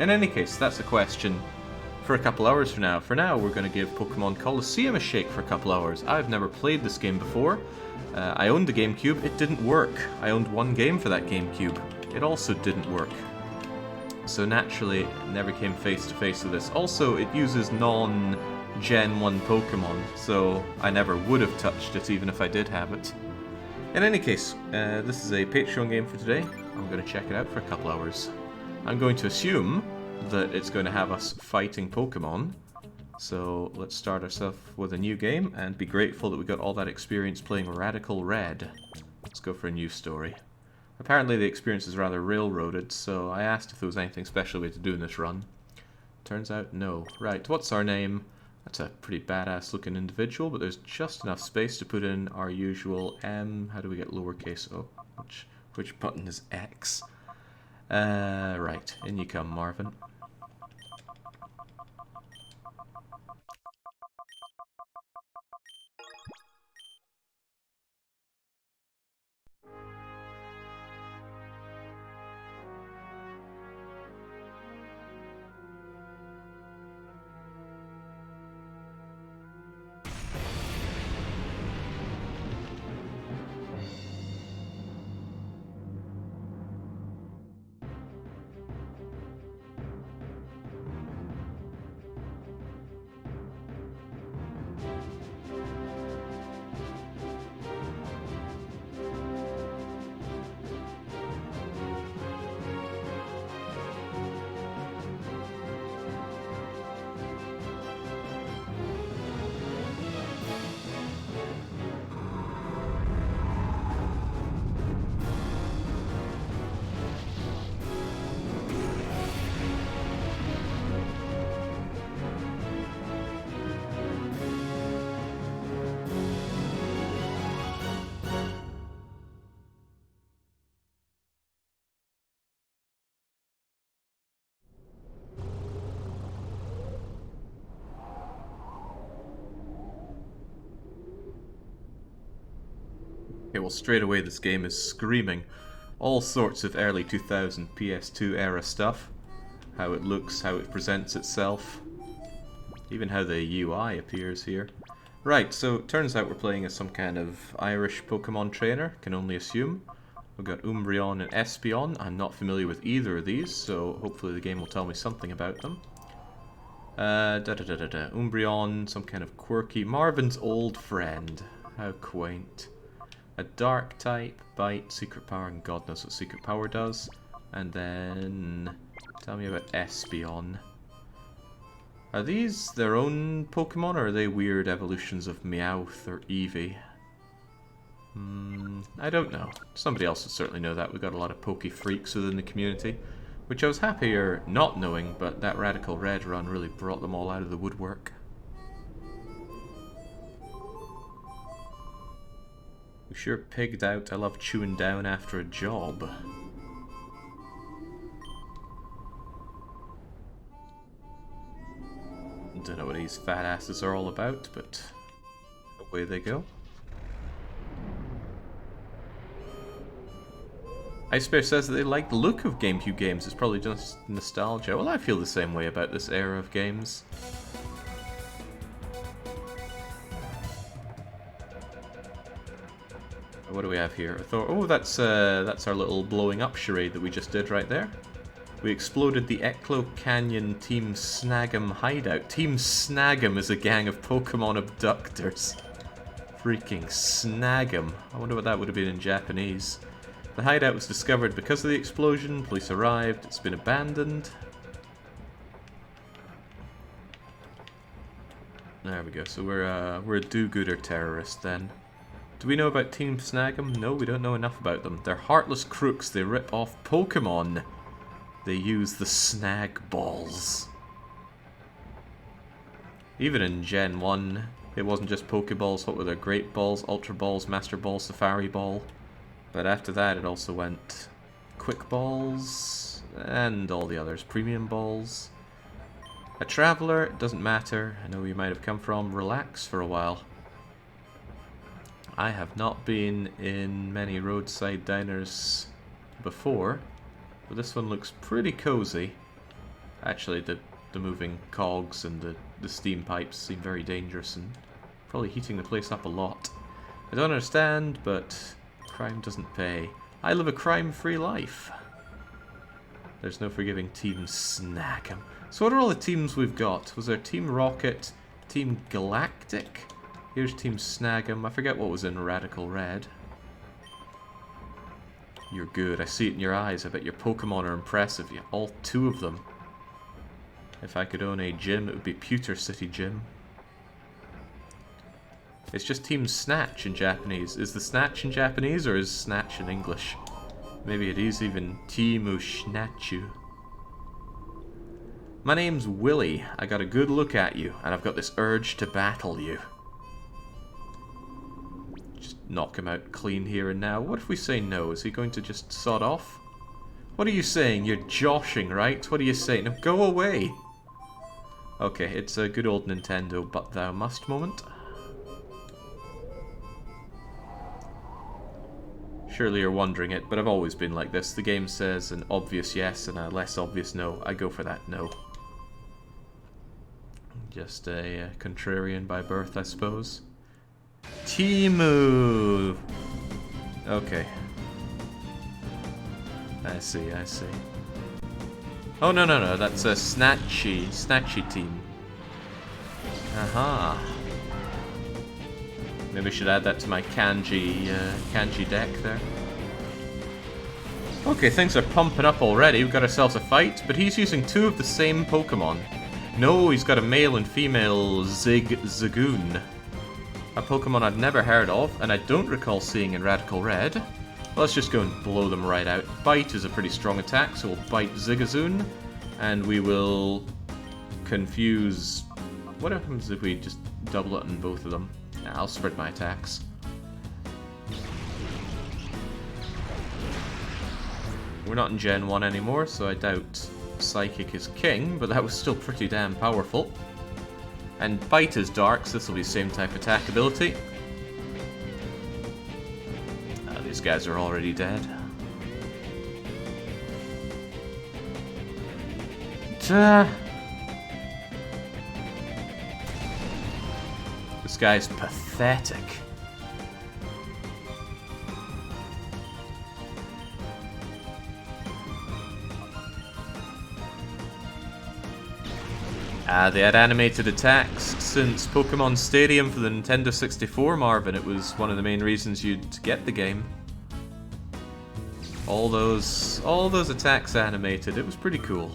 In any case, that's a question for a couple hours from now. For now, we're going to give Pokemon Colosseum a shake for a couple hours. I've never played this game before. I owned the GameCube, it didn't work. I owned one game for that GameCube. It also didn't work. So naturally, never came face to face with this. Also, it uses non-Gen 1 Pokemon, so I never would have touched it even if I did have it. In any case, this is a Patreon game for today. I'm going to check it out for a couple hours. I'm going to assume that it's going to have us fighting Pokemon. So let's start ourselves with a new game and be grateful that we got all that experience playing Radical Red. Let's go for a new story. Apparently the experience is rather railroaded, so I asked if there was anything special we had to do in this run. Turns out no. Right, what's our name? That's a pretty badass looking individual, but there's just enough space to put in our usual M. How do we get lowercase o? Which button is X? Right, in you come, Marvin. Okay, well straight away this game is screaming all sorts of early 2000 PS2 era stuff. How it looks, how it presents itself, even how the UI appears here. Right, so it turns out we're playing as some kind of Irish Pokemon trainer, can only assume. We've got Umbreon and Espeon. I'm not familiar with either of these, so hopefully the game will tell me something about them. Umbreon, some kind of quirky... Marvin's old friend. How quaint. A dark type, bite, secret power, and God knows what secret power does. And then... tell me about Espeon. Are these their own Pokemon, or are they weird evolutions of Meowth or Eevee? I don't know. Somebody else would certainly know that. We've got a lot of Poke freaks within the community, which I was happier not knowing, but that Radical Red run really brought them all out of the woodwork. We sure pigged out. I love chewing down after a job. Don't know what these fat asses are all about, but away they go. Icebear says that they like the look of GameCube games. It's probably just nostalgia. Well, I feel the same way about this era of games. What do we have here? Oh, that's our little blowing up charade that we just did right there. We exploded the Eclo Canyon Team Snagging hideout. Team Snagging is a gang of Pokemon abductors. Freaking Snagging. I wonder what that would have been in Japanese. The hideout was discovered because of the explosion. Police arrived. It's been abandoned. There we go. So we're a do-gooder terrorist then. Do we know about Team Snagging? No, we don't know enough about them. They're heartless crooks. They rip off Pokemon. They use the snag balls. Even in Gen 1, it wasn't just Pokeballs. What were there? Great Balls, Ultra Balls, Master Ball, Safari Ball. But after that, it also went Quick Balls and all the others. Premium Balls. A Traveler, it doesn't matter. I know where you might have come from. Relax for a while. I have not been in many roadside diners before, but this one looks pretty cozy. Actually, the moving cogs and the steam pipes seem very dangerous and probably heating the place up a lot. I don't understand, but crime doesn't pay. I live a crime-free life. There's no forgiving Team Snagging. So what are all the teams we've got? Was there Team Rocket, Team Galactic? Here's Team Snagging. I forget what was in Radical Red. You're good. I see it in your eyes. I bet your Pokemon are impressive. Yeah, all 2 of them. If I could own a gym, it would be Pewter City Gym. It's just Team Snatch in Japanese. Is the Snatch in Japanese or is Snatch in English? Maybe it is even Teamu Snatchu. My name's Willy. I got a good look at you, and I've got this urge to battle you. Just knock him out clean here and now. What if we say no? Is he going to just sod off? What are you saying? You're joshing, right? What are you saying? Now go away! Okay, it's a good old Nintendo but thou must moment. Surely you're wondering it, but I've always been like this. The game says an obvious yes and a less obvious no. I go for that no. Just a contrarian by birth, I suppose. Timu! Okay. I see, I see. Oh, no, no, no, that's a Snatchy team. Aha. Maybe I should add that to my kanji deck there. Okay, things are pumping up already. We've got ourselves a fight, but he's using 2 of the same Pokemon. No, he's got a male and female Zagoon. A Pokemon I've never heard of, and I don't recall seeing in Radical Red. Let's just go and blow them right out. Bite is a pretty strong attack, so we'll bite Zigzagoon, and we will confuse... What happens if we just double it on both of them? Yeah, I'll spread my attacks. We're not in Gen 1 anymore, so I doubt Psychic is king, but that was still pretty damn powerful. And Bite is dark, so this will be the same type attack ability. These guys are already dead. This guy's pathetic. They had animated attacks since Pokémon Stadium for the Nintendo 64, Marvin. It was one of the main reasons you'd get the game. All those attacks animated. It was pretty cool.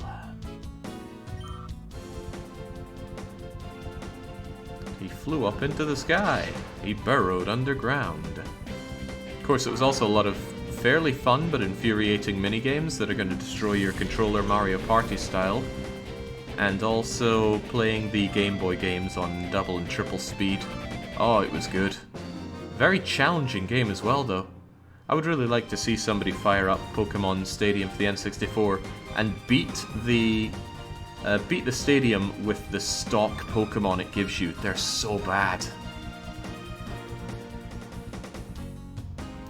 He flew up into the sky. He burrowed underground. Of course, it was also a lot of fairly fun but infuriating minigames that are going to destroy your controller Mario Party style. And also playing the Game Boy games on double and triple speed. Oh, it was good. Very challenging game as well, though. I would really like to see somebody fire up Pokémon Stadium for the N64 and beat the stadium with the stock Pokémon it gives you. They're so bad.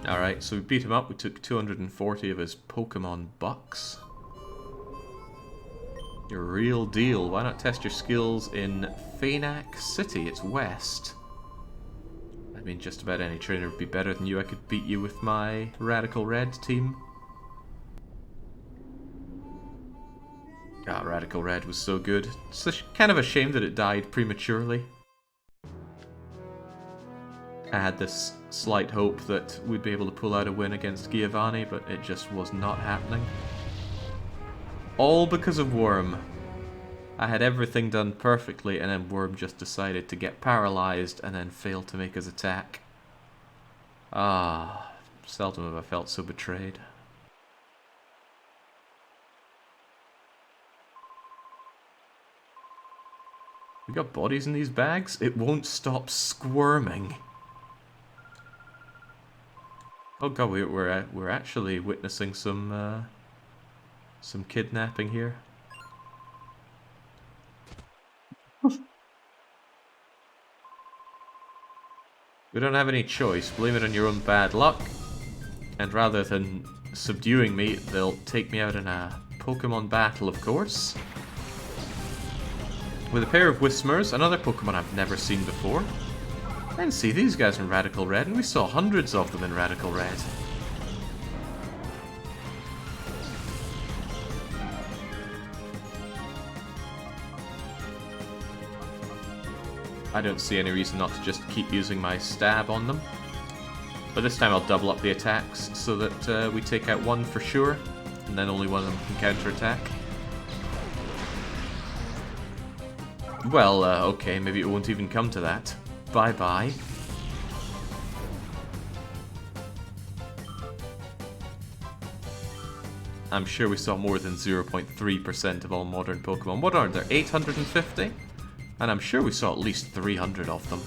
Alright, so we beat him up. We took 240 of his Pokémon bucks. You're a real deal. Why not test your skills in Phanak City? It's west. I mean, just about any trainer would be better than you. I could beat you with my Radical Red team. Ah, Radical Red was so good. It's kind of a shame that it died prematurely. I had this slight hope that we'd be able to pull out a win against Giovanni, but it just was not happening. All because of Worm. I had everything done perfectly, and then Worm just decided to get paralyzed and then failed to make his attack. Ah, seldom have I felt so betrayed. We got bodies in these bags? It won't stop squirming. Oh god, we're actually witnessing some kidnapping here. We don't have any choice. Blame it on your own bad luck. And rather than subduing me, they'll take me out in a Pokemon battle, of course. With a pair of Whismers, another Pokemon I've never seen before. I didn't see these guys in Radical Red, and we saw hundreds of them in Radical Red. I don't see any reason not to just keep using my stab on them. But this time I'll double up the attacks so that we take out one for sure, and then only one of them can counterattack. Well, okay, maybe it won't even come to that. Bye-bye. I'm sure we saw more than 0.3% of all modern Pokemon. What are there, 850? And I'm sure we saw at least 300 of them.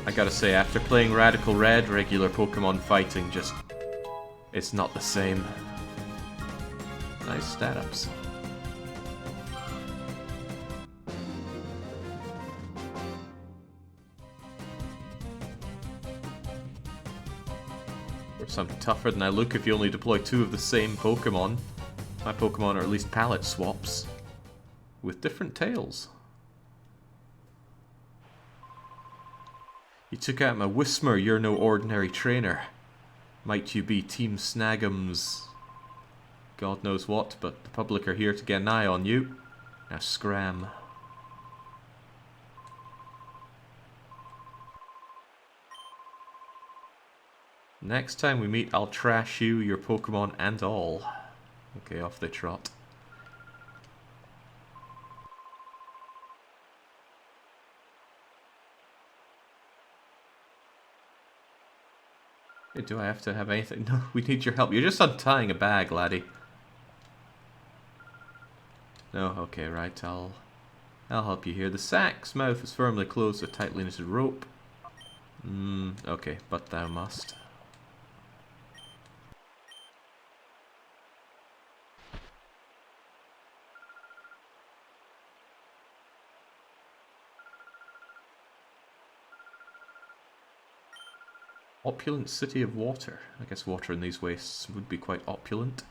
I gotta say, after playing Radical Red, regular Pokemon fighting just... it's not the same. Nice stat-ups. I'm tougher than I look if you only deploy 2 of the same Pokemon. My Pokemon are at least palette swaps. With different tails. You took out my Whismer, you're no ordinary trainer. Might you be Team Snagham's God knows what, but the public are here to get an eye on you. Now scram. Next time we meet, I'll trash you, your Pokemon, and all. Okay, off they trot. Hey, do I have to have anything? No, we need your help. You're just untying a bag, laddie. No, okay, right, I'll help you here. The sack's mouth is firmly closed with tightly knitted rope. Okay, but thou must. Opulent city of water. I guess water in these wastes would be quite opulent.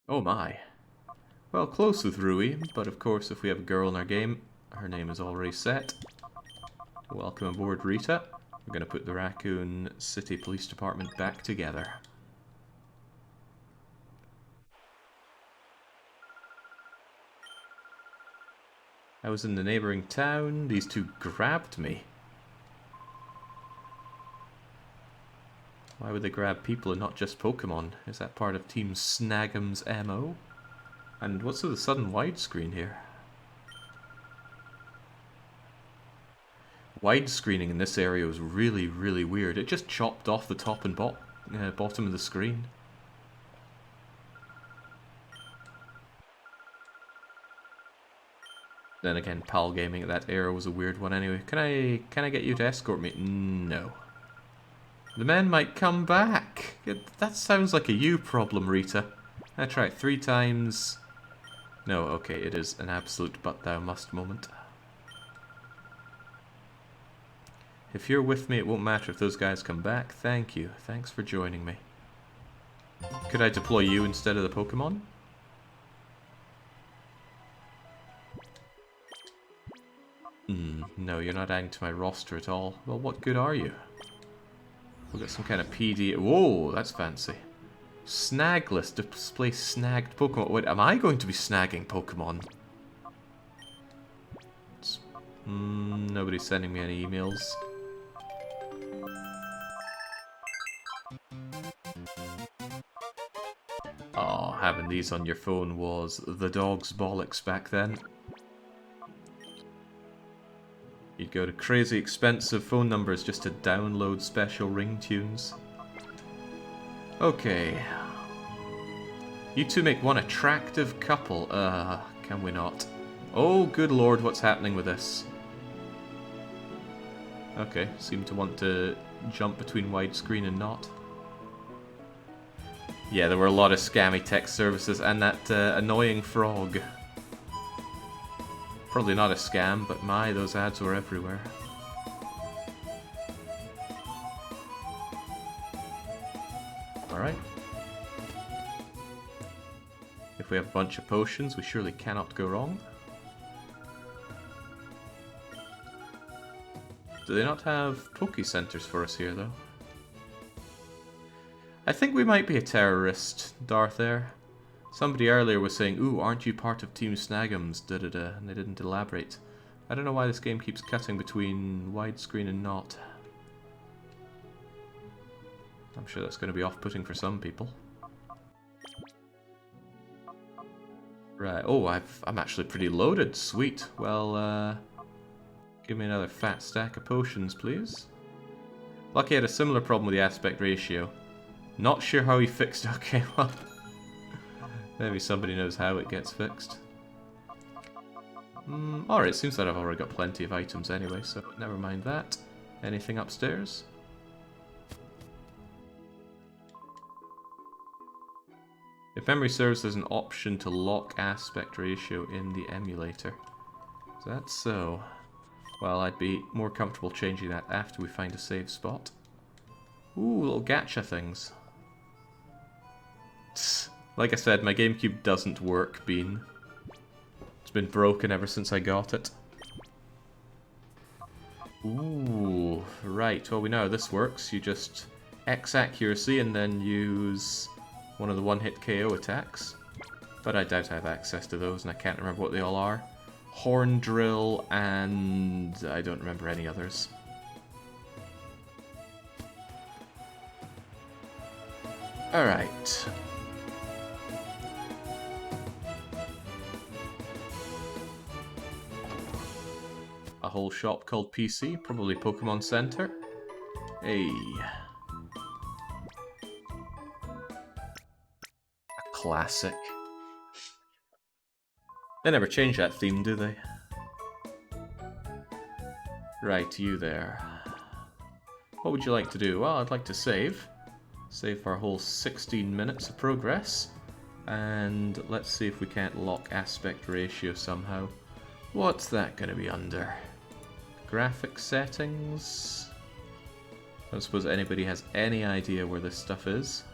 Oh my. Well, close with Rui, but of course if we have a girl in our game, her name is already set. Welcome aboard, Rita. We're going to put the Raccoon City Police Department back together. I was in the neighbouring town. These two grabbed me. Why would they grab people and not just Pokemon? Is that part of Team Snagham's MO? And what's with the sudden widescreen here? Widescreening in this area was really, really weird. It just chopped off the top and bottom of the screen. Then again, PAL gaming at that era was a weird one anyway. Can I get you to escort me? No. The men might come back. That sounds like a you problem, Rita. I tried 3 times. No, okay, it is an absolute but thou must moment. If you're with me, it won't matter if those guys come back. Thank you. Thanks for joining me. Could I deploy you instead of the Pokemon? No, you're not adding to my roster at all. Well, what good are you? We've got some kind of PD... Whoa, that's fancy. Snag list. Display snagged Pokemon. Wait, am I going to be snagging Pokemon? Nobody's sending me any emails. Oh, having these on your phone was the dog's bollocks back then. You'd go to crazy expensive phone numbers just to download special ringtunes. Okay. You two make one attractive couple. Can we not? Oh, good lord, what's happening with this? Okay, seem to want to jump between widescreen and not. Yeah, there were a lot of scammy text services and that annoying frog. Probably not a scam, but my, those ads were everywhere. Alright. If we have a bunch of potions, we surely cannot go wrong. Do they not have Poke Centers for us here, though? I think we might be a terrorist, Darth Air. Somebody earlier was saying, ooh, aren't you part of Team Snagging's, da-da-da, and they didn't elaborate. I don't know why this game keeps cutting between widescreen and not. I'm sure that's going to be off-putting for some people. Right, oh, I'm actually pretty loaded, sweet. Well, give me another fat stack of potions, please. Lucky I had a similar problem with the aspect ratio. Not sure how he fixed it. Okay, well, maybe somebody knows how it gets fixed. Alright, it seems that I've already got plenty of items anyway, so never mind that. Anything upstairs? If memory serves, there's an option to lock aspect ratio in the emulator. Is that so? Well, I'd be more comfortable changing that after we find a save spot. Ooh, little gacha things. Like I said, my GameCube doesn't work, Bean. It's been broken ever since I got it. Ooh, right. Well, we know how this works. You just X accuracy and then use one of the one-hit KO attacks. But I doubt I have access to those, and I can't remember what they all are. Horn Drill, and I don't remember any others. Alright. A whole shop called PC, probably Pokemon Center. Hey. A classic. They never change that theme, do they? Right, you there. What would you like to do? Well, I'd like to save. Save for a whole 16 minutes of progress. And let's see if we can't lock aspect ratio somehow. What's that going to be under? Graphic settings? I don't suppose anybody has any idea where this stuff is.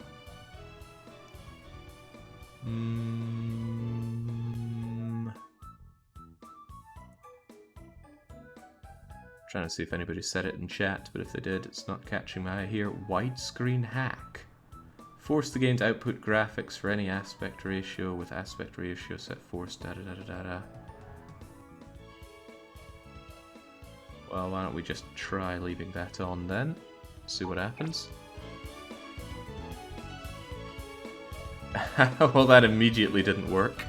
Trying to see if anybody said it in chat, but if they did, it's not catching my eye here. Widescreen hack. Force the game to output graphics for any aspect ratio with aspect ratio set force da da da da da. Well, why don't we just try leaving that on then? See what happens. Well, that immediately didn't work.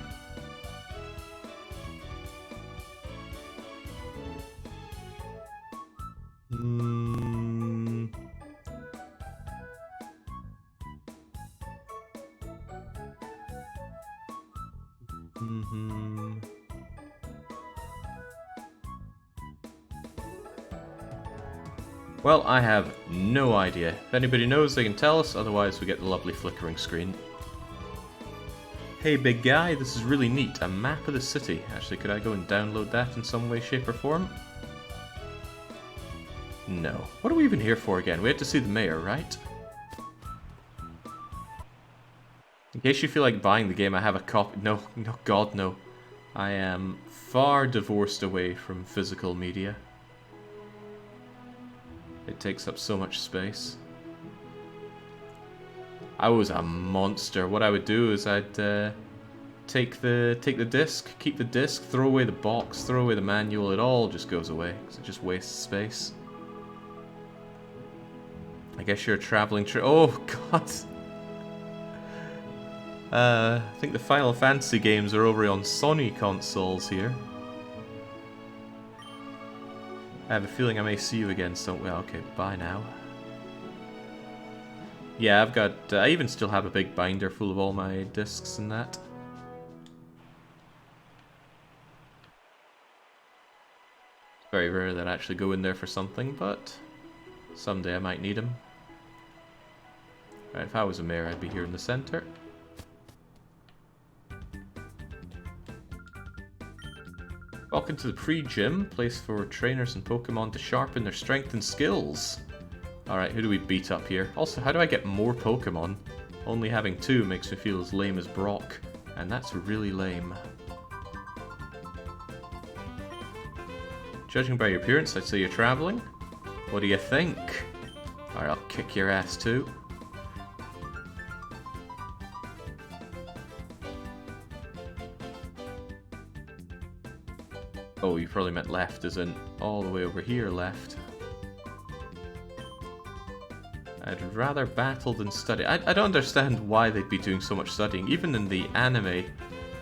Well, I have no idea. If anybody knows, they can tell us, otherwise we get the lovely flickering screen. Hey big guy, this is really neat. A map of the city. Actually, could I go and download that in some way, shape or form? No. What are we even here for again? We have to see the mayor, right? In case you feel like buying the game, I have a copy. No, no, God, no. I am far divorced away from physical media. It takes up so much space. I was a monster. What I would do is I'd take the disc, keep the disc, throw away the box, throw away the manual. It all just goes away because it just wastes space. I guess you're a traveling oh God. I think the Final Fantasy games are over on Sony consoles here. I have a feeling I may see you again, so well, okay, bye now. Yeah, I've got, I even still have a big binder full of all my discs and that. Very rare that I actually go in there for something, but someday I might need them. Right, if I was a mayor, I'd be here in the center. Welcome to the pre-gym, place for trainers and Pokemon to sharpen their strength and skills. Alright, who do we beat up here? Also, how do I get more Pokemon? Only having 2 makes me feel as lame as Brock, and that's really lame. Judging by your appearance, I'd say you're traveling. What do you think? Alright, I'll kick your ass too. Oh, you probably meant left, as in all the way over here left. I'd rather battle than study. I don't understand why they'd be doing so much studying. Even in the anime,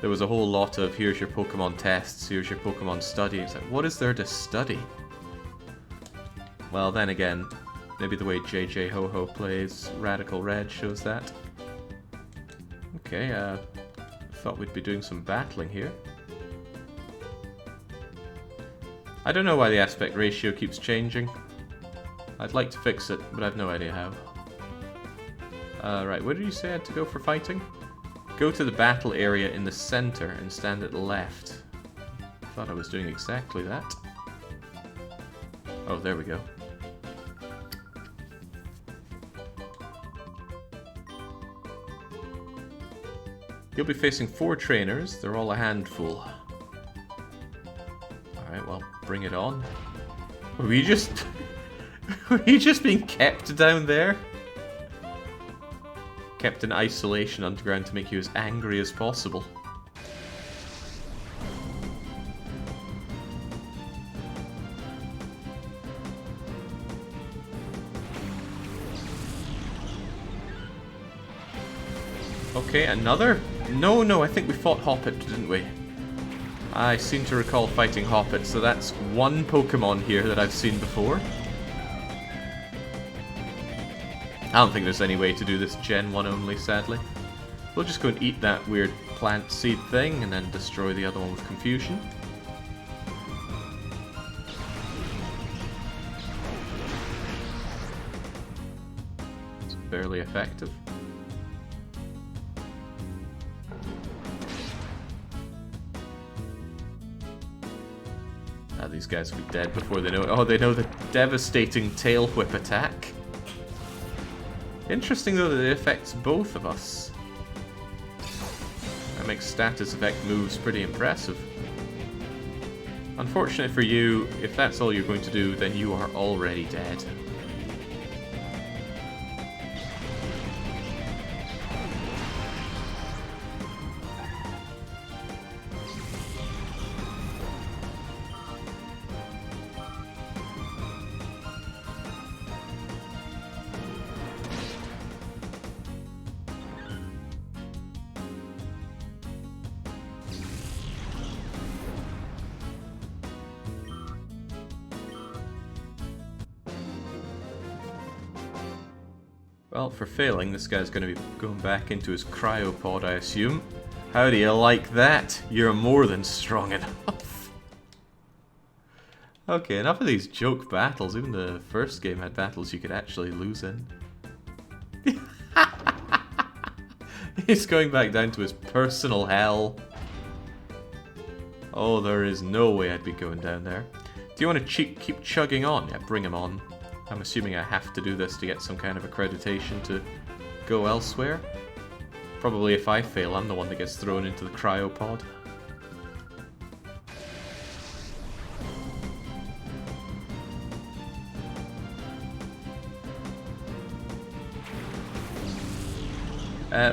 there was a whole lot of, here's your Pokemon tests, here's your Pokemon study. It's like, what is there to study? Well, then again, maybe the way JJ Ho-Ho plays Radical Red shows that. Okay, thought we'd be doing some battling here. I don't know why the aspect ratio keeps changing. I'd like to fix it, but I've no idea how. Right, where did you say I had to go for fighting? Go to the battle area in the center and stand at the left. I thought I was doing exactly that. Oh, there we go. You'll be facing 4 trainers. They're all a handful. Alright, well, bring it on. Were you just... Were you just being kept down there? Kept in isolation underground to make you as angry as possible. Okay, another? No, I think we fought Hoppet, didn't we? I seem to recall fighting Hoppet, so that's 1 Pokemon here that I've seen before. I don't think there's any way to do this Gen 1 only, sadly. We'll just go and eat that weird plant seed thing and then destroy the other one with confusion. It's barely effective. These guys will be dead before they know it. Oh, they know the devastating tail whip attack. Interesting though that it affects both of us. That makes status effect moves pretty impressive. Unfortunate for you, if that's all you're going to do, then you are already dead. Well, for failing, this guy's going to be going back into his cryopod, I assume. How do you like that? You're more than strong enough. Okay, enough of these joke battles. Even the first game had battles you could actually lose in. He's going back down to his personal hell. Oh, there is no way I'd be going down there. Do you want to keep chugging on? Yeah, bring him on. I'm assuming I have to do this to get some kind of accreditation to go elsewhere. Probably if I fail, I'm the one that gets thrown into the cryopod.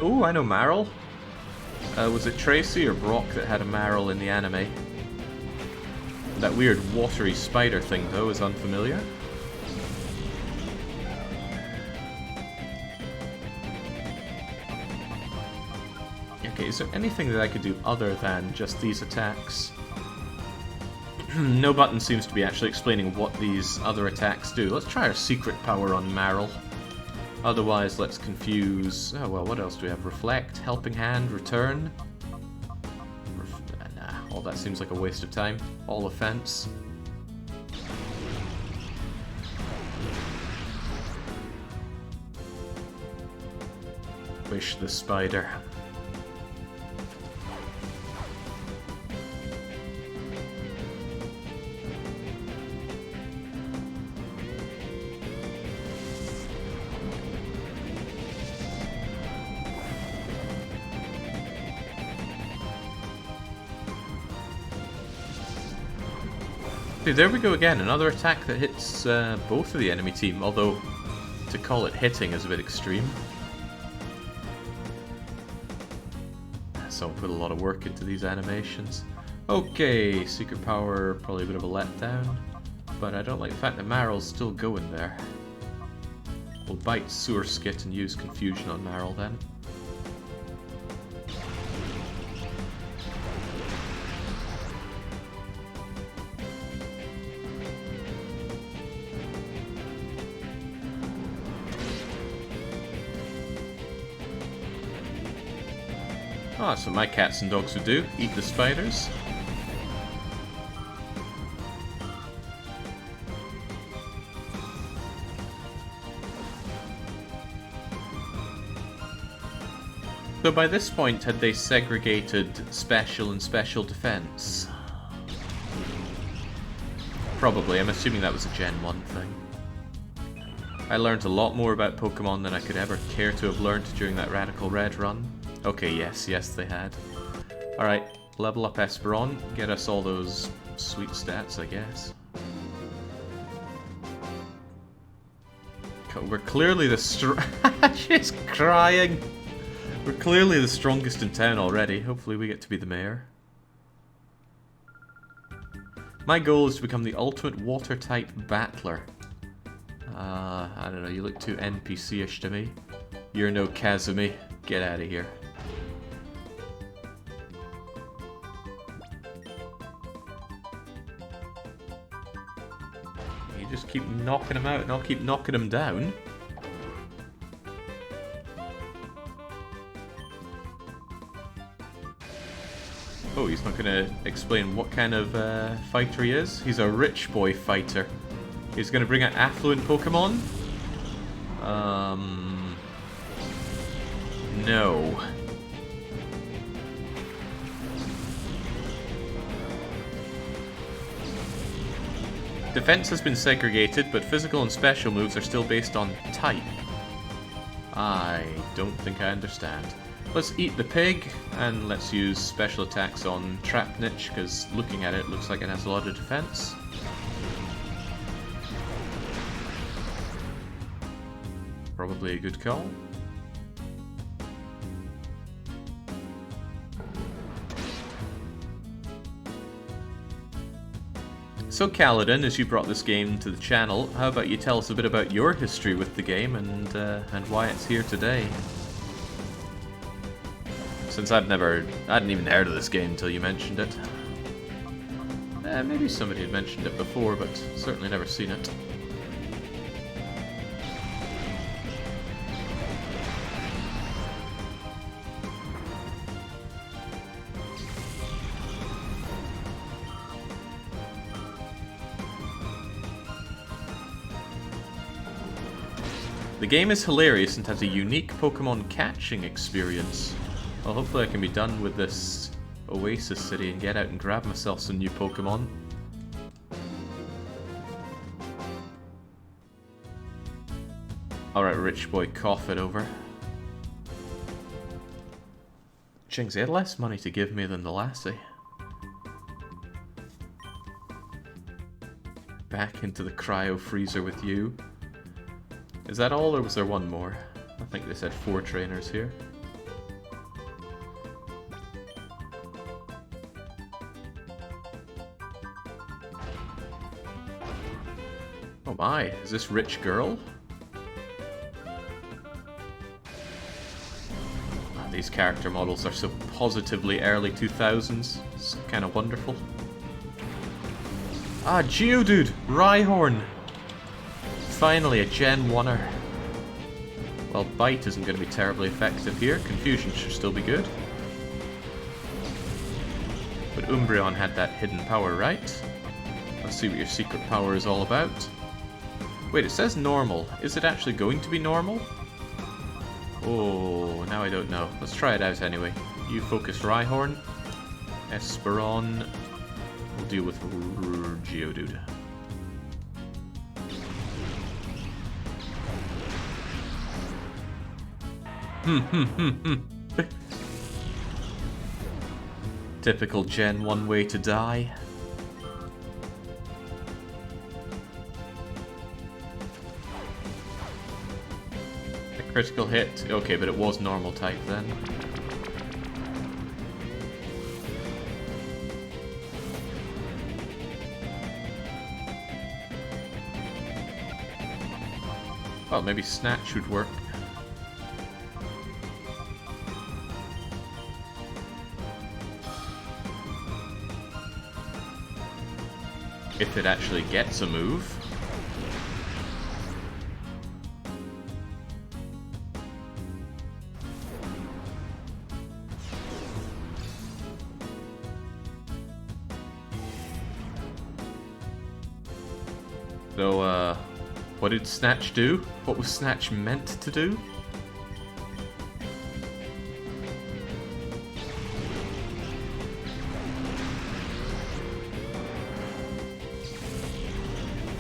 Ooh, I know Marill. Was it Tracy or Brock that had a Marill in the anime? That weird watery spider thing, though, is unfamiliar. Okay, is there anything that I could do other than just these attacks? No button seems to be actually explaining what these other attacks do. Let's try our secret power on Marill. Otherwise, let's confuse... Oh, well, what else do we have? Reflect, Helping Hand, Return. Nah, all that seems like a waste of time. All offense. Squish the spider. Okay, there we go again, another attack that hits both of the enemy team, although to call it hitting is a bit extreme. So I'll put a lot of work into these animations. Okay, secret power, probably a bit of a letdown, but I don't like the fact that Maryl's still going there. We'll bite Sewer Skit and use Confusion on Maryl then. Oh, that's what my cats and dogs would do. Eat the spiders. So by this point, had they segregated special and special defense? Probably. I'm assuming that was a Gen 1 thing. I learned a lot more about Pokemon than I could ever care to have learned during that Radical Red run. Okay, yes, they had. Alright, level up Esperon, get us all those sweet stats, I guess. We're clearly the She's crying! We're clearly the strongest in town already. Hopefully we get to be the mayor. My goal is to become the ultimate water-type battler. I don't know, you look too NPC-ish to me. You're no Kazumi. Get out of here. You just keep knocking him out and I'll keep knocking him down. Oh, he's not going to explain what kind of fighter he is. He's a rich boy fighter. He's going to bring out affluent Pokemon? No. Defense has been segregated, but physical and special moves are still based on type. I don't think I understand. Let's eat the pig, and let's use special attacks on Trapnich, because looking at it looks like it has a lot of defense. Probably a good call. So Kaladin, as you brought this game to the channel, how about you tell us a bit about your history with the game and why it's here today? Since I hadn't even heard of this game until you mentioned it. Maybe somebody had mentioned it before, but certainly never seen it. The game is hilarious and has a unique Pokemon catching experience. Well, hopefully I can be done with this Oasis City and get out and grab myself some new Pokemon. Alright, rich boy, cough it over. Jinx, he had less money to give me than the lassie. Back into the cryo freezer with you. Is that all, or was there one more? I think they said 4 trainers here. Oh my, is this rich girl? Oh, these character models are so positively early 2000s. It's kind of wonderful. Ah, Geodude! Rhyhorn! Finally, a Gen 1er. Well, Bite isn't going to be terribly effective here. Confusion should still be good. But Umbreon had that hidden power, right? Let's see what your secret power is all about. Wait, it says normal. Is it actually going to be normal? Oh, now I don't know. Let's try it out anyway. You focus Rhyhorn. Esperon. We'll deal with Geodude. Typical Gen 1 way to die. A critical hit. Okay, but it was normal type then. Well, maybe Snatch would work. If it actually gets a move. So, what did Snatch do? What was Snatch meant to do?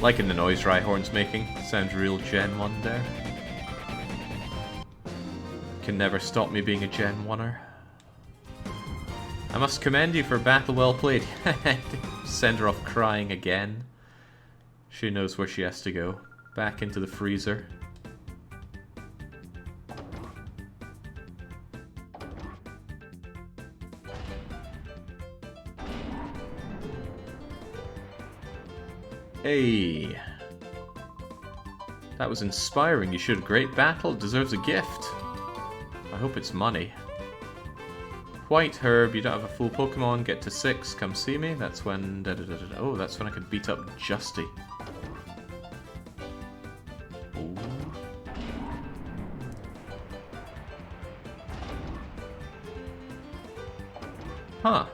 Liking the noise Rhyhorn's making. Sounds real Gen 1 there. Can never stop me being a Gen 1er. I must commend you for a battle well played. Send her off crying again. She knows where she has to go. Back into the freezer. Hey. That was inspiring. You showed a great battle. It deserves a gift. I hope it's money. White Herb, you don't have a full Pokemon. Get to 6. Come see me. That's when... Oh, that's when I could beat up Justy. Ooh. Huh.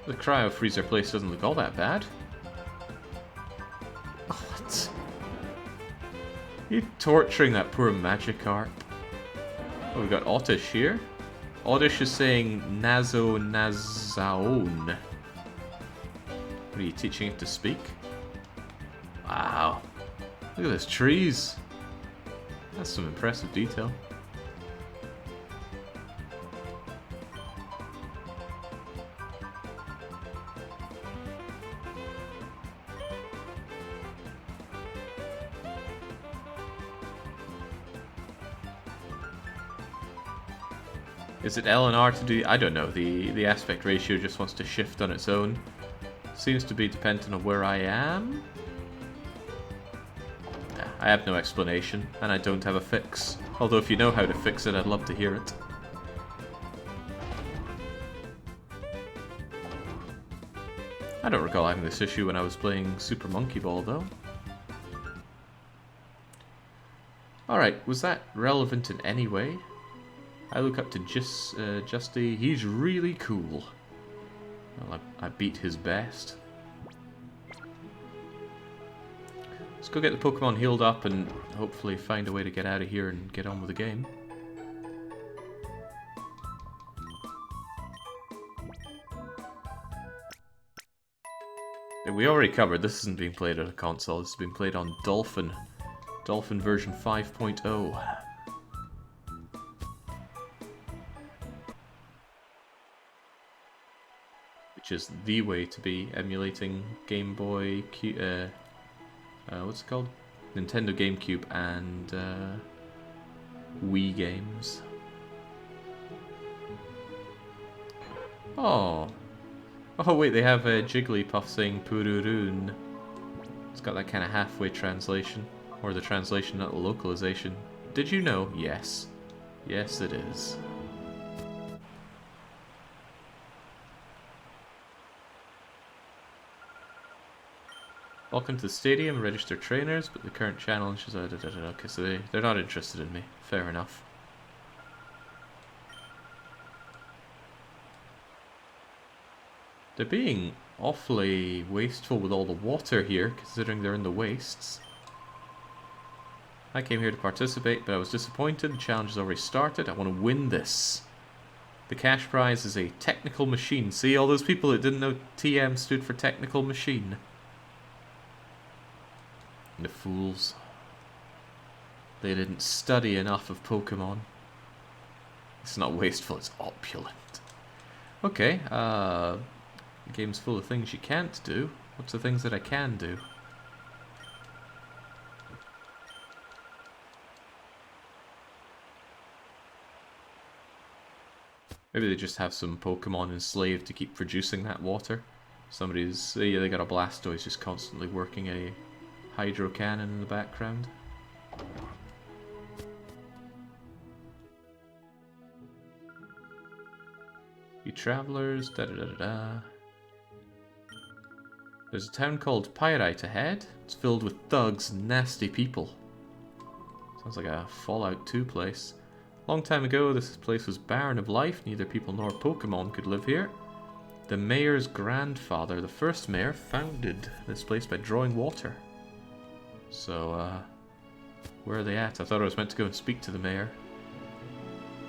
The Cryo Freezer place doesn't look all that bad. What? You're torturing that poor Magikarp. Oh, we got Oddish here. Oddish is saying Nazo Nazaon. What are you teaching it to speak? Wow. Look at those trees. That's some impressive detail. Is it L and R to do... I don't know. The aspect ratio just wants to shift on its own. Seems to be dependent on where I am. I have no explanation, and I don't have a fix. Although if you know how to fix it, I'd love to hear it. I don't recall having this issue when I was playing Super Monkey Ball, though. Alright, was that relevant in any way? I look up to Justy. He's really cool. Well, I beat his best. Let's go get the Pokemon healed up and hopefully find a way to get out of here and get on with the game. We already covered this isn't being played on a console. This is being played on Dolphin. Dolphin version 5.0. Which is the way to be emulating Game Boy, what's it called? Nintendo GameCube and Wii games. Oh. Oh wait, they have Jigglypuff saying Pururun. It's got that kind of halfway translation. Or the translation, not the localization. Did you know? Yes. Yes, it is. Welcome to the stadium, register trainers, but the current challenge is... Okay, so they're not interested in me. Fair enough. They're being awfully wasteful with all the water here, considering they're in the wastes. I came here to participate, but I was disappointed. The challenge has already started. I want to win this. The cash prize is a technical machine. See, all those people that didn't know TM stood for technical machine. The fools. They didn't study enough of Pokemon. It's not wasteful, it's opulent. Okay, the game's full of things you can't do. What's the things that I can do? Maybe they just have some Pokemon enslaved to keep producing that water. Somebody's... yeah, they got a Blastoise just constantly working a hydro cannon in the background. You travelers, da-da-da-da-da. There's a town called Pyrite ahead. It's filled with thugs and nasty people. Sounds like a Fallout 2 place. Long time ago, this place was barren of life. Neither people nor Pokemon could live here. The mayor's grandfather, the first mayor, founded this place by drawing water. So, where are they at? I thought I was meant to go and speak to the mayor.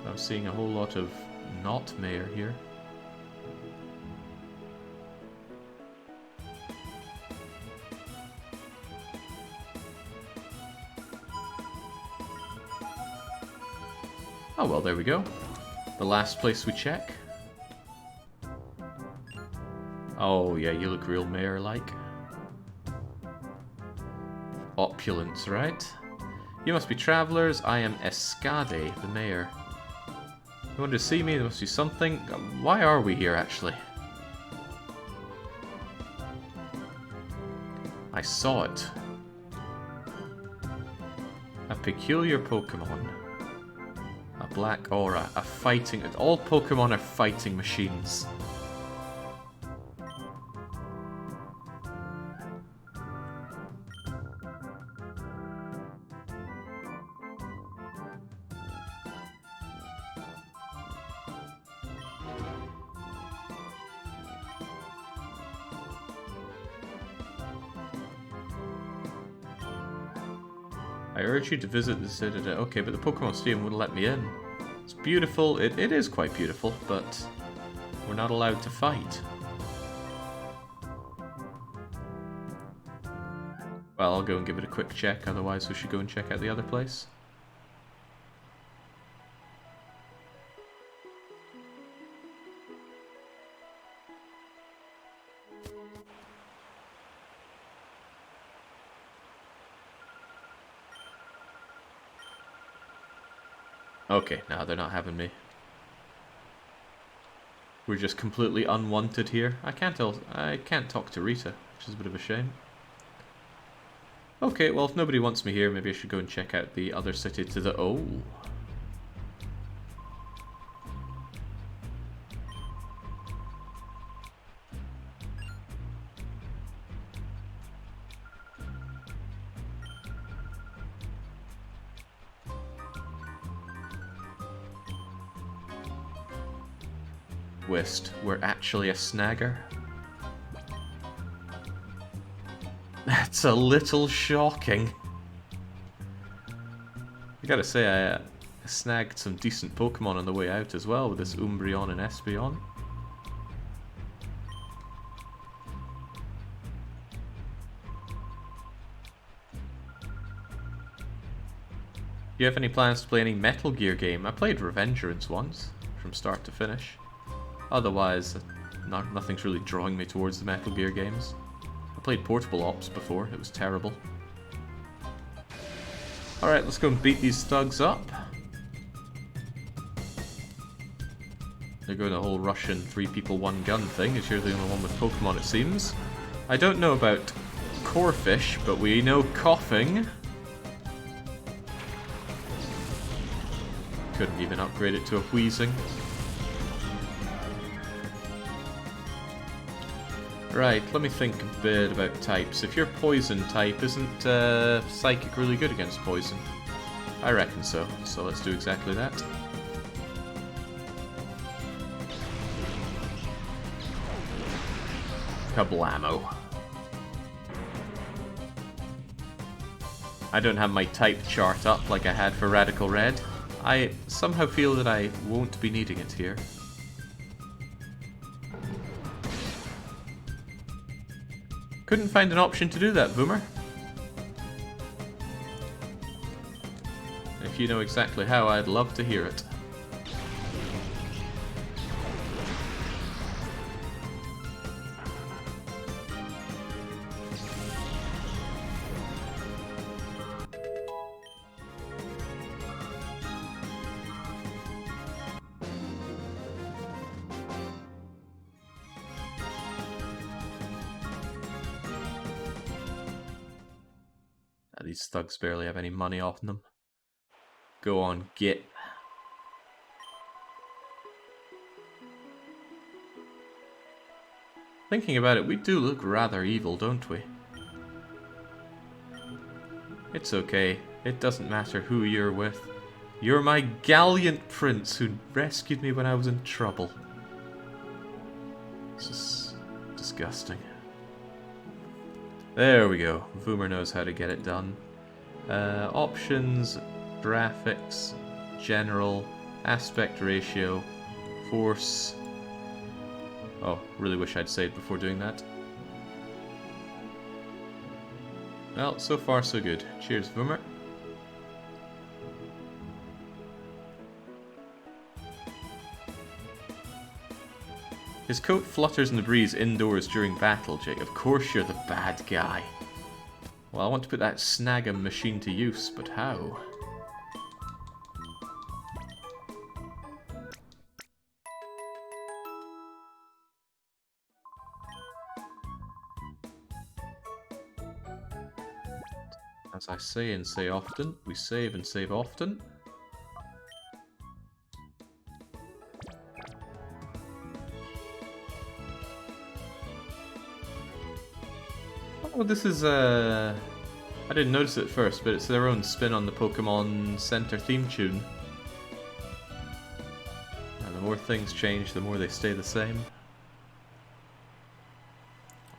I'm seeing a whole lot of not mayor here. Oh well, there we go. The last place we check. Oh yeah, you look real mayor-like. Opulence, right? You must be travelers. I am Escada, the mayor. You wanted to see me? There must be something. Why are we here, actually? I saw it. A peculiar Pokemon. A black aura. A fighting... All Pokemon are fighting machines. I urge you to visit the Citadel. Okay, but the Pokémon Colosseum wouldn't let me in. It's beautiful. It is quite beautiful, but we're not allowed to fight. Well, I'll go and give it a quick check, otherwise we should go and check out the other place. Okay, no, they're not having me. We're just completely unwanted here. I can't talk to Rita, which is a bit of a shame. Okay, well, if nobody wants me here, maybe I should go and check out the other city to the... Oh. Twist, we're actually a snagger. That's a little shocking. I gotta say, I snagged some decent Pokemon on the way out as well with this Umbreon and Espeon. Do you have any plans to play any Metal Gear game? I played Revengeance once, from start to finish. Otherwise, nothing's really drawing me towards the Metal Gear games. I played Portable Ops before, it was terrible. Alright, let's go and beat these thugs up. They're going the whole Russian 3 people 1 gun thing, as you're the only one with Pokemon it seems. I don't know about Corphish, but we know Coughing. Couldn't even upgrade it to a Wheezing. Right, let me think a bit about types. If you're Poison type, isn't Psychic really good against Poison? I reckon so, so let's do exactly that. Kablamo. I don't have my type chart up like I had for Radical Red. I somehow feel that I won't be needing it here. Couldn't find an option to do that, Boomer. If you know exactly how, I'd love to hear it. These thugs barely have any money off them. Go on, get. Thinking about it, we do look rather evil, don't we? It's okay. It doesn't matter who you're with. You're my gallant prince who rescued me when I was in trouble. This is disgusting. There we go. Boomer knows how to get it done. Options, graphics, general, aspect ratio, force. Oh, really wish I'd saved before doing that. Well, so far so good. Cheers, Boomer. His coat flutters in the breeze indoors during battle, Jake. Of course you're the bad guy. Well, I want to put that Snagging machine to use, but how? As I say and say often, we save and save often. Oh, this is I didn't notice it at first, but it's their own spin on the Pokemon Center theme tune. And the more things change, the more they stay the same.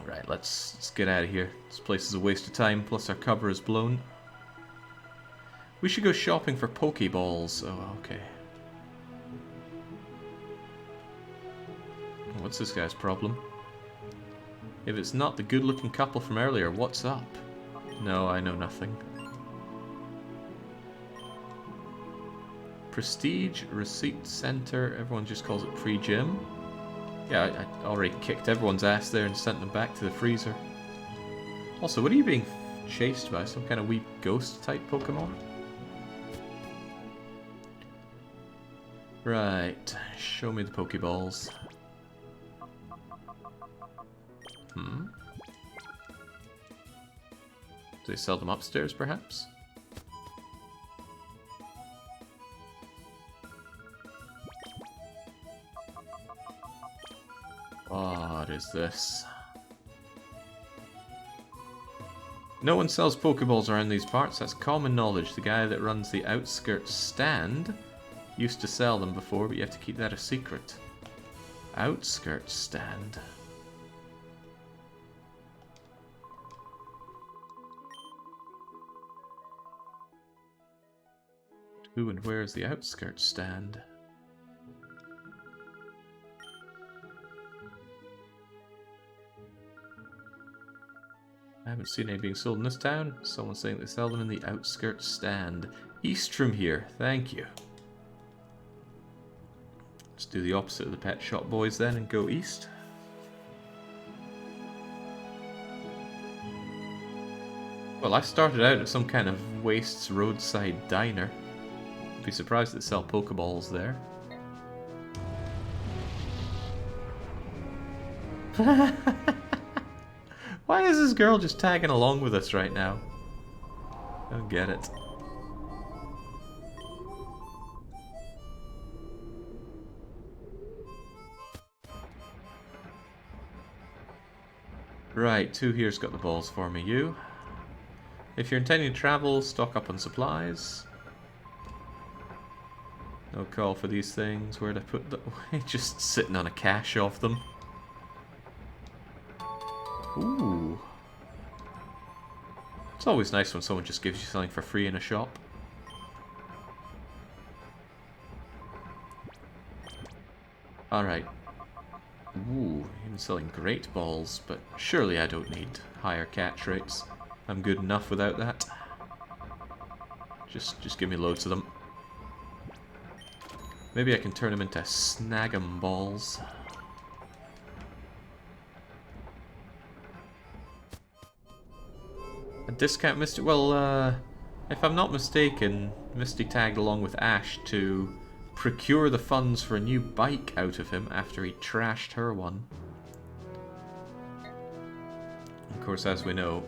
Right, let's get out of here. This place is a waste of time, plus our cover is blown. We should go shopping for Pokeballs. Oh, okay. What's this guy's problem? If it's not the good-looking couple from earlier, what's up? No, I know nothing. Prestige Receipt Center. Everyone just calls it pre-gym. Yeah, I already kicked everyone's ass there and sent them back to the freezer. Also, what are you being chased by? Some kind of wee ghost-type Pokemon? Right, show me the Pokeballs. Do they sell them upstairs, perhaps? What is this? No one sells Pokeballs around these parts, that's common knowledge. The guy that runs the outskirts stand used to sell them before, but you have to keep that a secret. Outskirts stand. Who and where is the outskirts stand? I haven't seen any being sold in this town. Someone's saying they sell them in the outskirts stand. East from here, thank you. Let's do the opposite of the pet shop boys then and go east. Well, I started out at some kind of wastes roadside diner. I'd be surprised they sell Pokeballs there. Why is this girl just tagging along with us right now? I don't get it. Right, 2 here's got the balls for me. You. If you're intending to travel, stock up on supplies. No call for these things. Where'd I put them? Just sitting on a cache of them. Ooh. It's always nice when someone just gives you something for free in a shop. Alright. Ooh, even selling great balls, but surely I don't need higher catch rates. I'm good enough without that. Just give me loads of them. Maybe I can turn them into Snagging balls. A discount Misty... Well, if I'm not mistaken, Misty tagged along with Ash to procure the funds for a new bike out of him after he trashed her one. Of course, as we know,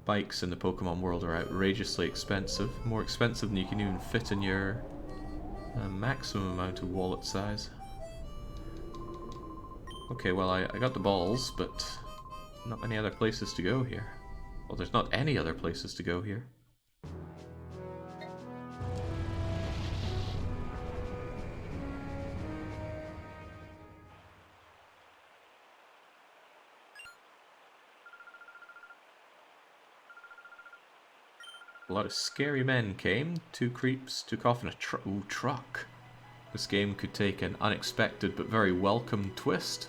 bikes in the Pokemon world are outrageously expensive. More expensive than you can even fit in your maximum amount of wallet size. Okay, well, I got the balls, but not many other places to go here. Well, there's not any other places to go here. A lot of scary men came. 2 creeps took off in a truck. This game could take an unexpected but very welcome twist.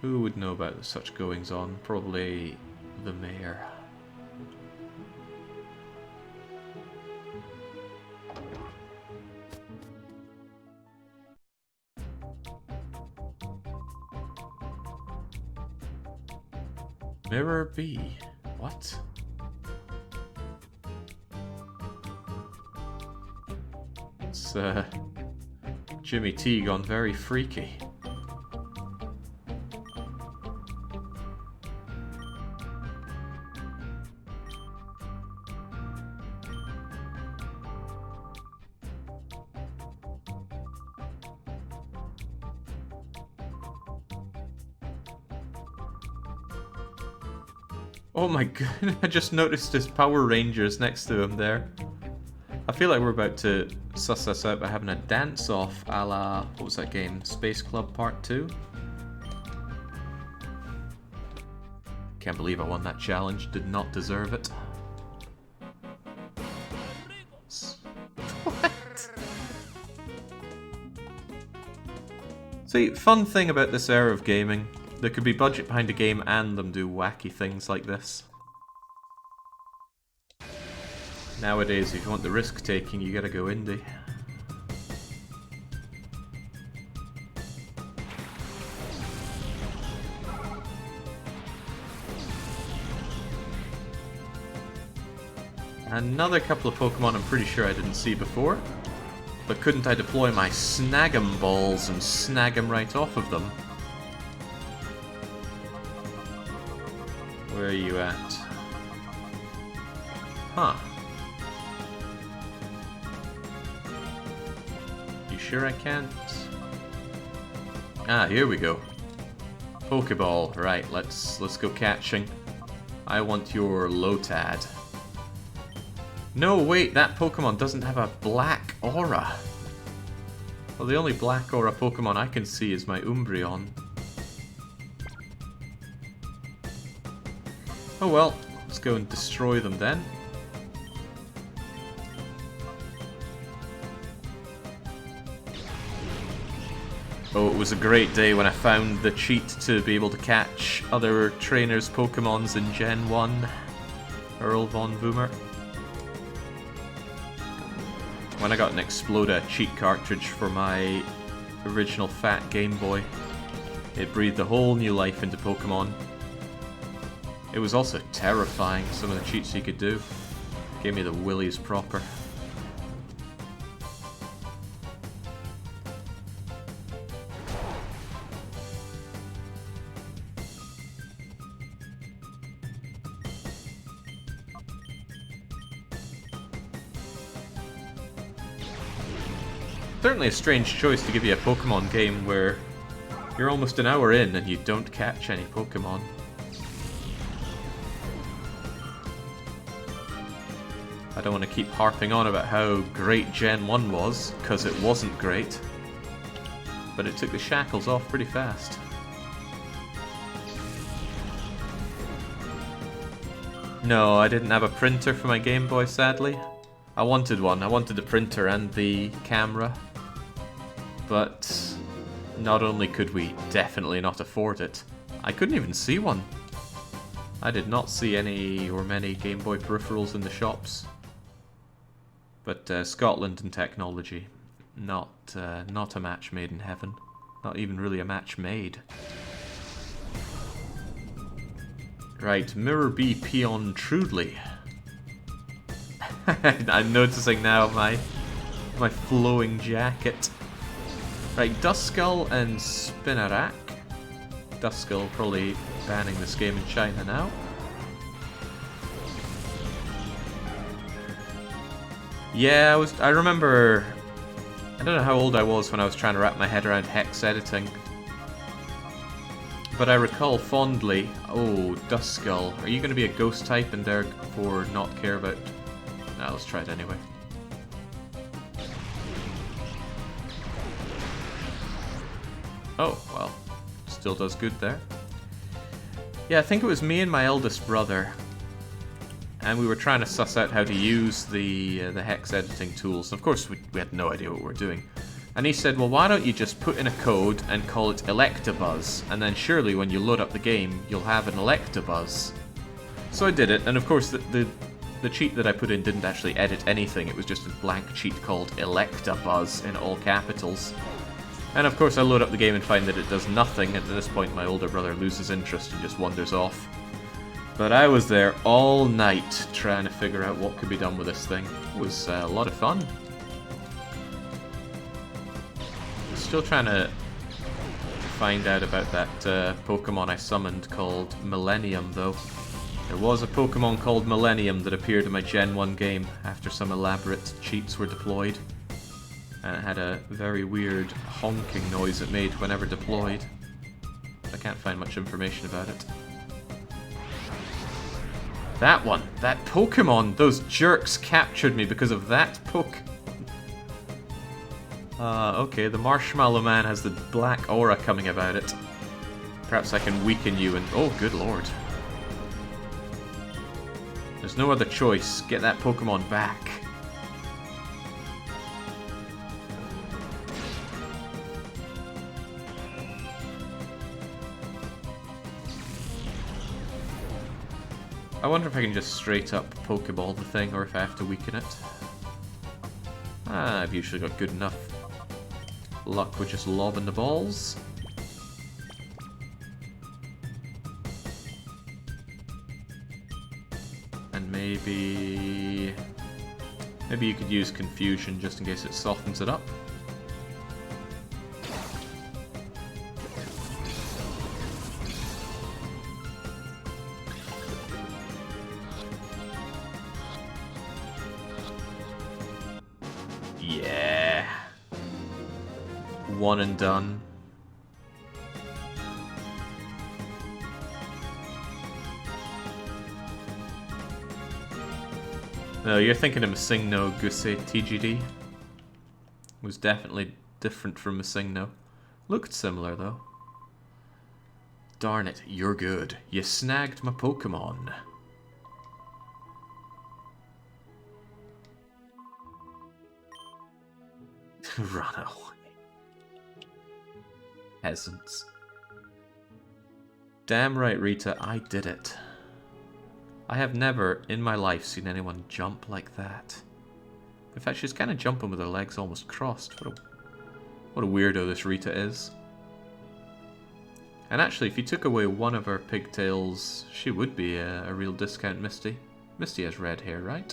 Who would know about such goings on? Probably the mayor. Mirror B. What? It's Jimmy T gone very freaky. Oh my god, I just noticed his Power Rangers next to him there. I feel like we're about to suss this out by having a dance-off a la, what was that game? Space Club Part 2? Can't believe I won that challenge, did not deserve it. What? See, fun thing about this era of gaming, there could be budget behind a game and them do wacky things like this. Nowadays, if you want the risk-taking, you gotta go indie. Another couple of Pokemon I'm pretty sure I didn't see before. But couldn't I deploy my Snagging balls and snag them right off of them? Where are you at? Huh. You sure I can't? Ah, here we go. Pokeball. Right, let's go catching. I want your Lotad. No, wait, that Pokemon doesn't have a black aura. Well, the only black aura Pokemon I can see is my Umbreon. Oh well, let's go and destroy them then. Oh, it was a great day when I found the cheat to be able to catch other trainers' Pokemons in Gen 1. Earl Von Boomer. When I got an Exploda cheat cartridge for my original fat Game Boy, it breathed a whole new life into Pokemon. It was also terrifying, some of the cheats you could do. Gave me the willies proper. Certainly a strange choice to give you a Pokemon game where you're almost an hour in and you don't catch any Pokemon. I don't want to keep harping on about how great Gen 1 was, because it wasn't great. But it took the shackles off pretty fast. No, I didn't have a printer for my Game Boy, sadly. I wanted one. I wanted the printer and the camera. But not only could we definitely not afford it, I couldn't even see one. I did not see any or many Game Boy peripherals in the shops. But Scotland and technology, not a match made in heaven. Not even really a match made. Right, Mirror B Peon Trudely. I'm noticing now my flowing jacket. Right, Duskull and Spinarak. Duskull probably banning this game in China now. Yeah, I remember... I don't know how old I was when I was trying to wrap my head around hex editing. But I recall fondly... Oh, Duskull. Are you going to be a ghost type and therefore not care about... No, let's try it anyway. Oh, well. Still does good there. Yeah, I think it was me and my eldest brother. And we were trying to suss out how to use the hex editing tools. Of course, we had no idea what we were doing. And he said, well, why don't you just put in a code and call it Electabuzz, and then surely when you load up the game, you'll have an Electabuzz. So I did it, and of course the cheat that I put in didn't actually edit anything, it was just a blank cheat called Electabuzz in all capitals. And of course I load up the game and find that it does nothing, and at this point my older brother loses interest and just wanders off. But I was there all night trying to figure out what could be done with this thing. It was a lot of fun. Still trying to find out about that Pokemon I summoned called Millennium, though. There was a Pokemon called Millennium that appeared in my Gen 1 game after some elaborate cheats were deployed. And it had a very weird honking noise it made whenever deployed. I can't find much information about it. That one! That Pokemon! Those jerks captured me because of that okay, the Marshmallow Man has the black aura coming about it. Perhaps I can weaken you and... Oh, good lord. There's no other choice. Get that Pokemon back. I wonder if I can just straight up Pokeball the thing, or if I have to weaken it. I've usually got good enough luck with just lobbing the balls. And maybe you could use Confusion just in case it softens it up. Yeah. One and done. No, you're thinking of Masingno Gusei TGD. Was definitely different from Masingno. Looked similar though. Darn it, you're good. You snagged my Pokemon. Run away. Peasants. Damn right, Rita, I did it. I have never in my life seen anyone jump like that. In fact, she's kind of jumping with her legs almost crossed. What a weirdo this Rita is. And actually, if you took away one of her pigtails, she would be a real discount Misty. Misty has red hair, right?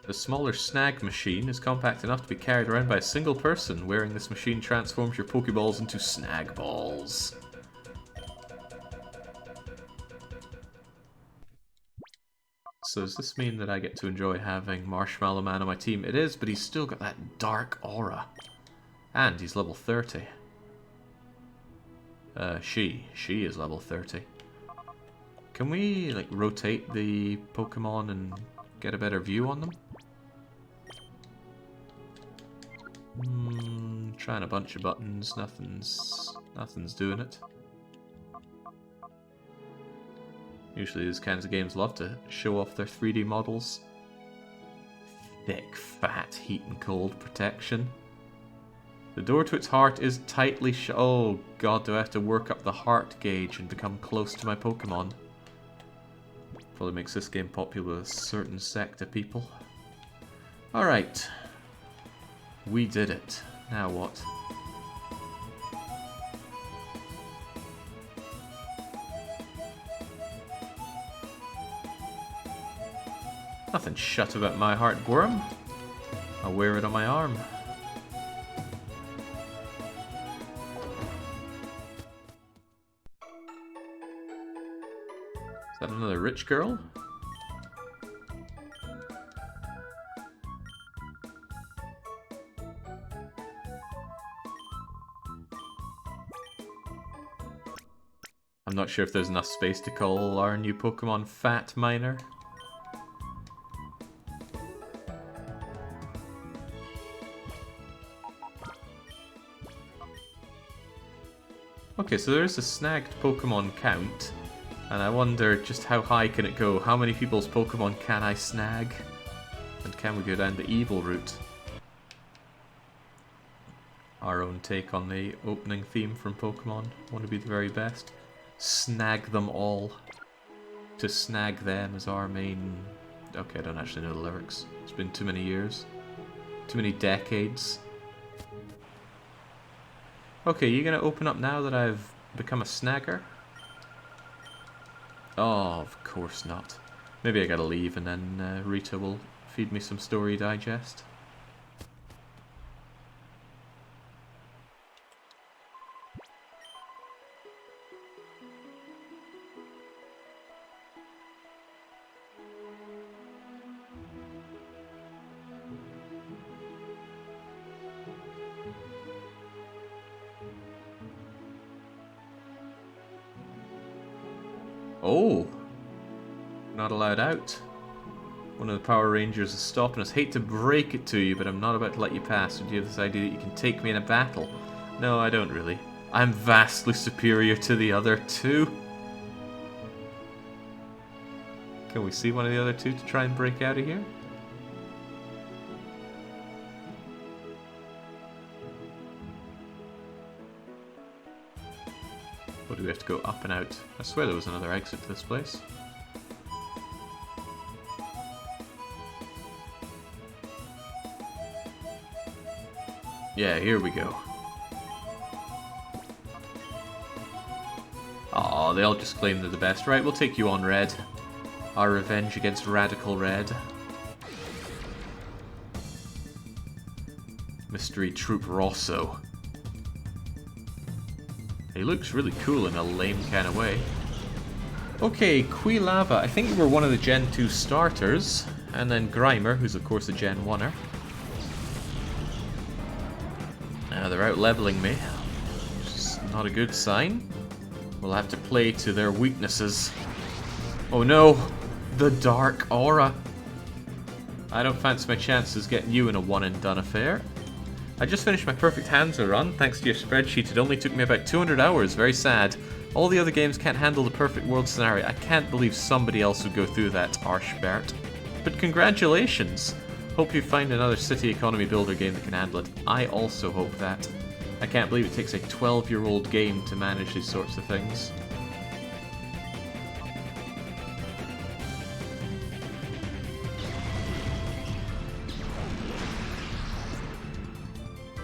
The smaller snag machine is compact enough to be carried around by a single person. Wearing this machine transforms your Pokeballs into snag balls. So does this mean that I get to enjoy having Marshmallow Man on my team? It is, but he's still got that dark aura. And he's level 30. She is level 30. Can we, like, rotate the Pokemon and get a better view on them? Trying a bunch of buttons, nothing's doing it. Usually these kinds of games love to show off their 3D models. Thick, fat, heat and cold protection. The door to its heart is tightly shut. Oh god, do I have to work up the heart gauge and become close to my Pokemon? Probably makes this game popular with a certain sect of people. Alright. We did it. Now what? Nothing shut about my heartworm. I'll wear it on my arm. Is that another rich girl? I'm not sure if there's enough space to call our new Pokemon Fat Miner. Okay, so there is a snagged Pokemon count, and I wonder just how high can it go? How many people's Pokemon can I snag? And can we go down the evil route? Our own take on the opening theme from Pokemon. Want to be the very best. Snag them all. To snag them is our main... Okay, I don't actually know the lyrics. It's been too many years. Too many decades. Okay, you gonna open up now that I've become a snagger? Oh, of course not. Maybe I gotta leave and then Rita will feed me some Story Digest. Oh! Not allowed out. One of the Power Rangers is stopping us. Hate to break it to you, but I'm not about to let you pass. Would you have this idea that you can take me in a battle? No, I don't really. I'm vastly superior to the other two. Can we see one of the other two to try and break out of here? Or do we have to go up and out? I swear there was another exit to this place. Yeah, here we go. Aw, they all just claim they're the best. Right, we'll take you on, Red. Our revenge against Radical Red. Mystery Troop Rosso. He looks really cool in a lame kind of way. Okay, Quilava. I think we were one of the Gen 2 starters. And then Grimer, who's of course a Gen 1er. They're out leveling me, which is not a good sign. We'll have to play to their weaknesses. Oh no! The Dark Aura! I don't fancy my chances getting you in a one-and-done affair. I just finished my Perfect Hansa run, thanks to your spreadsheet. It only took me about 200 hours, very sad. All the other games can't handle the perfect world scenario. I can't believe somebody else would go through that, Arshbert. But congratulations! Hope you find another city economy builder game that can handle it. I also hope that. I can't believe it takes a 12-year-old game to manage these sorts of things.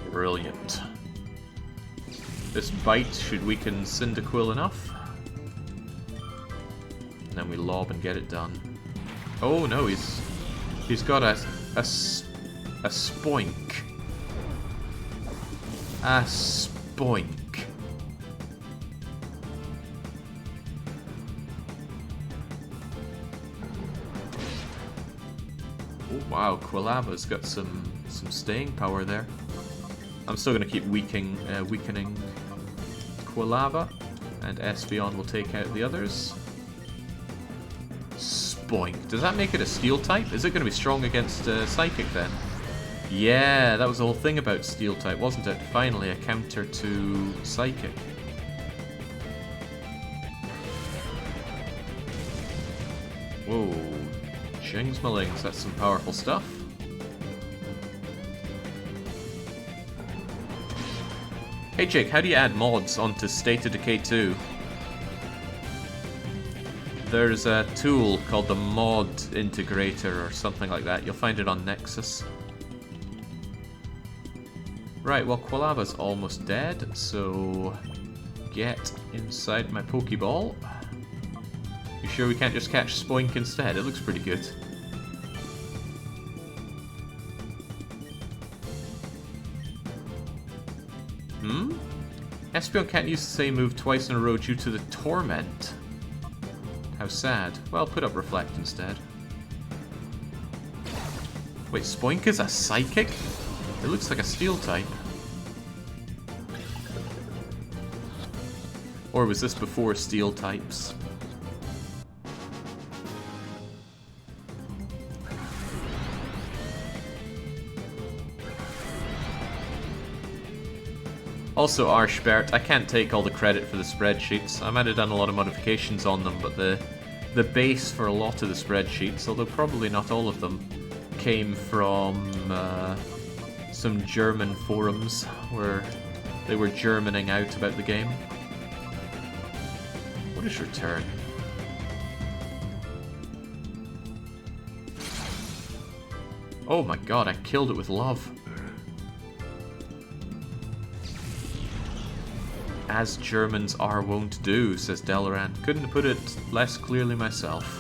Brilliant. This bite should weaken Cyndaquil enough. And then we lob and get it done. Oh no, he's got a spoink. A spoink. Oh wow, Quilava's got some staying power there. I'm still going to keep weakening Quilava, and Espeon will take out the others. Spoink. Does that make it a Steel type? Is it going to be strong against Psychic then? Yeah, that was the whole thing about Steel type, wasn't it? Finally, a counter to Psychic. Whoa. Jingsmalings, that's some powerful stuff. Hey Jake, how do you add mods onto State of Decay 2? There's a tool called the Mod Integrator or something like that. You'll find it on Nexus. Right, well Quilava's almost dead, so get inside my Pokeball. You sure we can't just catch Spoink instead? It looks pretty good. Espeon can't use the same move twice in a row due to the Torment. How sad. Well, put up Reflect instead. Wait, Spoink is a Psychic? It looks like a Steel type. Or was this before Steel types? Also, Arshbert, I can't take all the credit for the spreadsheets. I might have done a lot of modifications on them, but the base for a lot of the spreadsheets, although probably not all of them, came from some German forums where they were Germaning out about the game. What is your turn? Oh my god, I killed it with love. As Germans are wont to do, says Delaran. Couldn't have put it less clearly myself.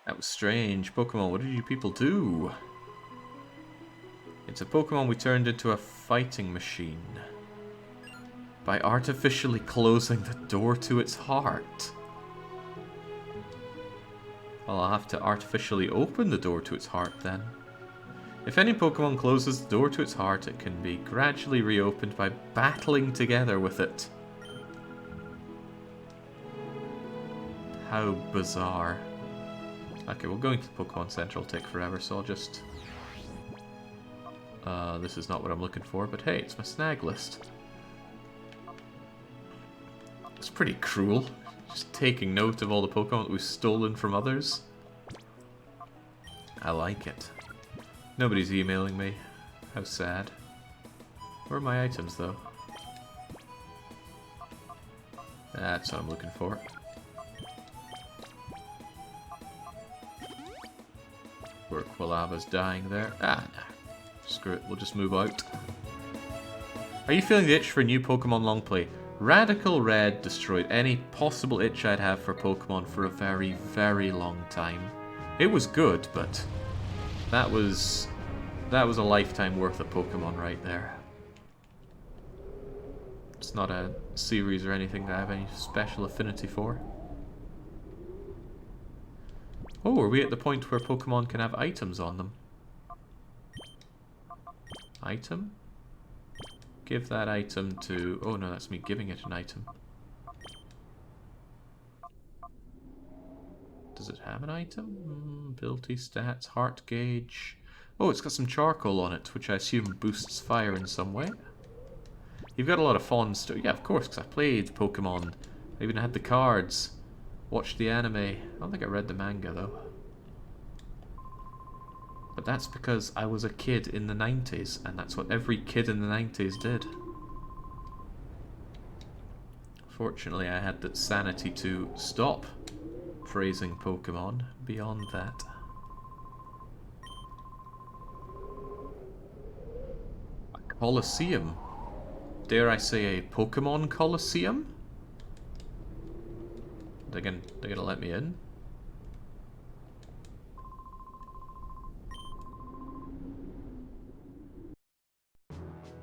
That was strange. Pokemon, what did you people do? It's a Pokemon we turned into a fighting machine. By artificially closing the door to its heart. Well, I'll have to artificially open the door to its heart then. If any Pokemon closes the door to its heart, it can be gradually reopened by battling together with it. How bizarre. Okay, well going to the Pokemon Center will take forever, so I'll just... this is not what I'm looking for, but hey, it's my snag list. It's pretty cruel. Just taking note of all the Pokemon that we've stolen from others. I like it. Nobody's emailing me. How sad. Where are my items, though? That's what I'm looking for. Where Quilava's dying there. Ah, nah. Screw it, we'll just move out. Are you feeling the itch for a new Pokemon long play? Radical Red destroyed any possible itch I'd have for Pokemon for a very, very long time. It was good, but that was a lifetime worth of Pokemon right there. It's not a series or anything that I have any special affinity for. Oh, are we at the point where Pokemon can have items on them? Item? Give that item to... Oh no, that's me giving it an item. Does it have an item? Ability stats, heart gauge... Oh, it's got some charcoal on it, which I assume boosts fire in some way. You've got a lot of fun stuff. Yeah, of course, because I played Pokemon. I even had the cards. Watched the anime. I don't think I read the manga, though. But that's because I was a kid in the 90s, and that's what every kid in the 90s did. Fortunately, I had the sanity to stop praising Pokemon beyond that. A Colosseum? Dare I say a Pokemon Colosseum? They're gonna let me in?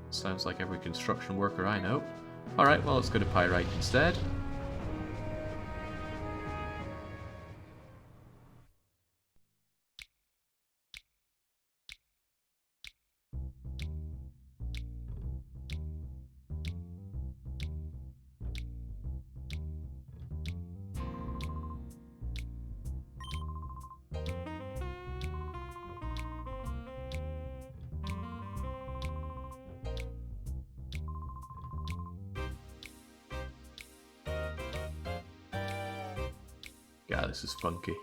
Sounds like every construction worker I know. Alright, well let's go to Pyrite instead. Yeah, this is funky.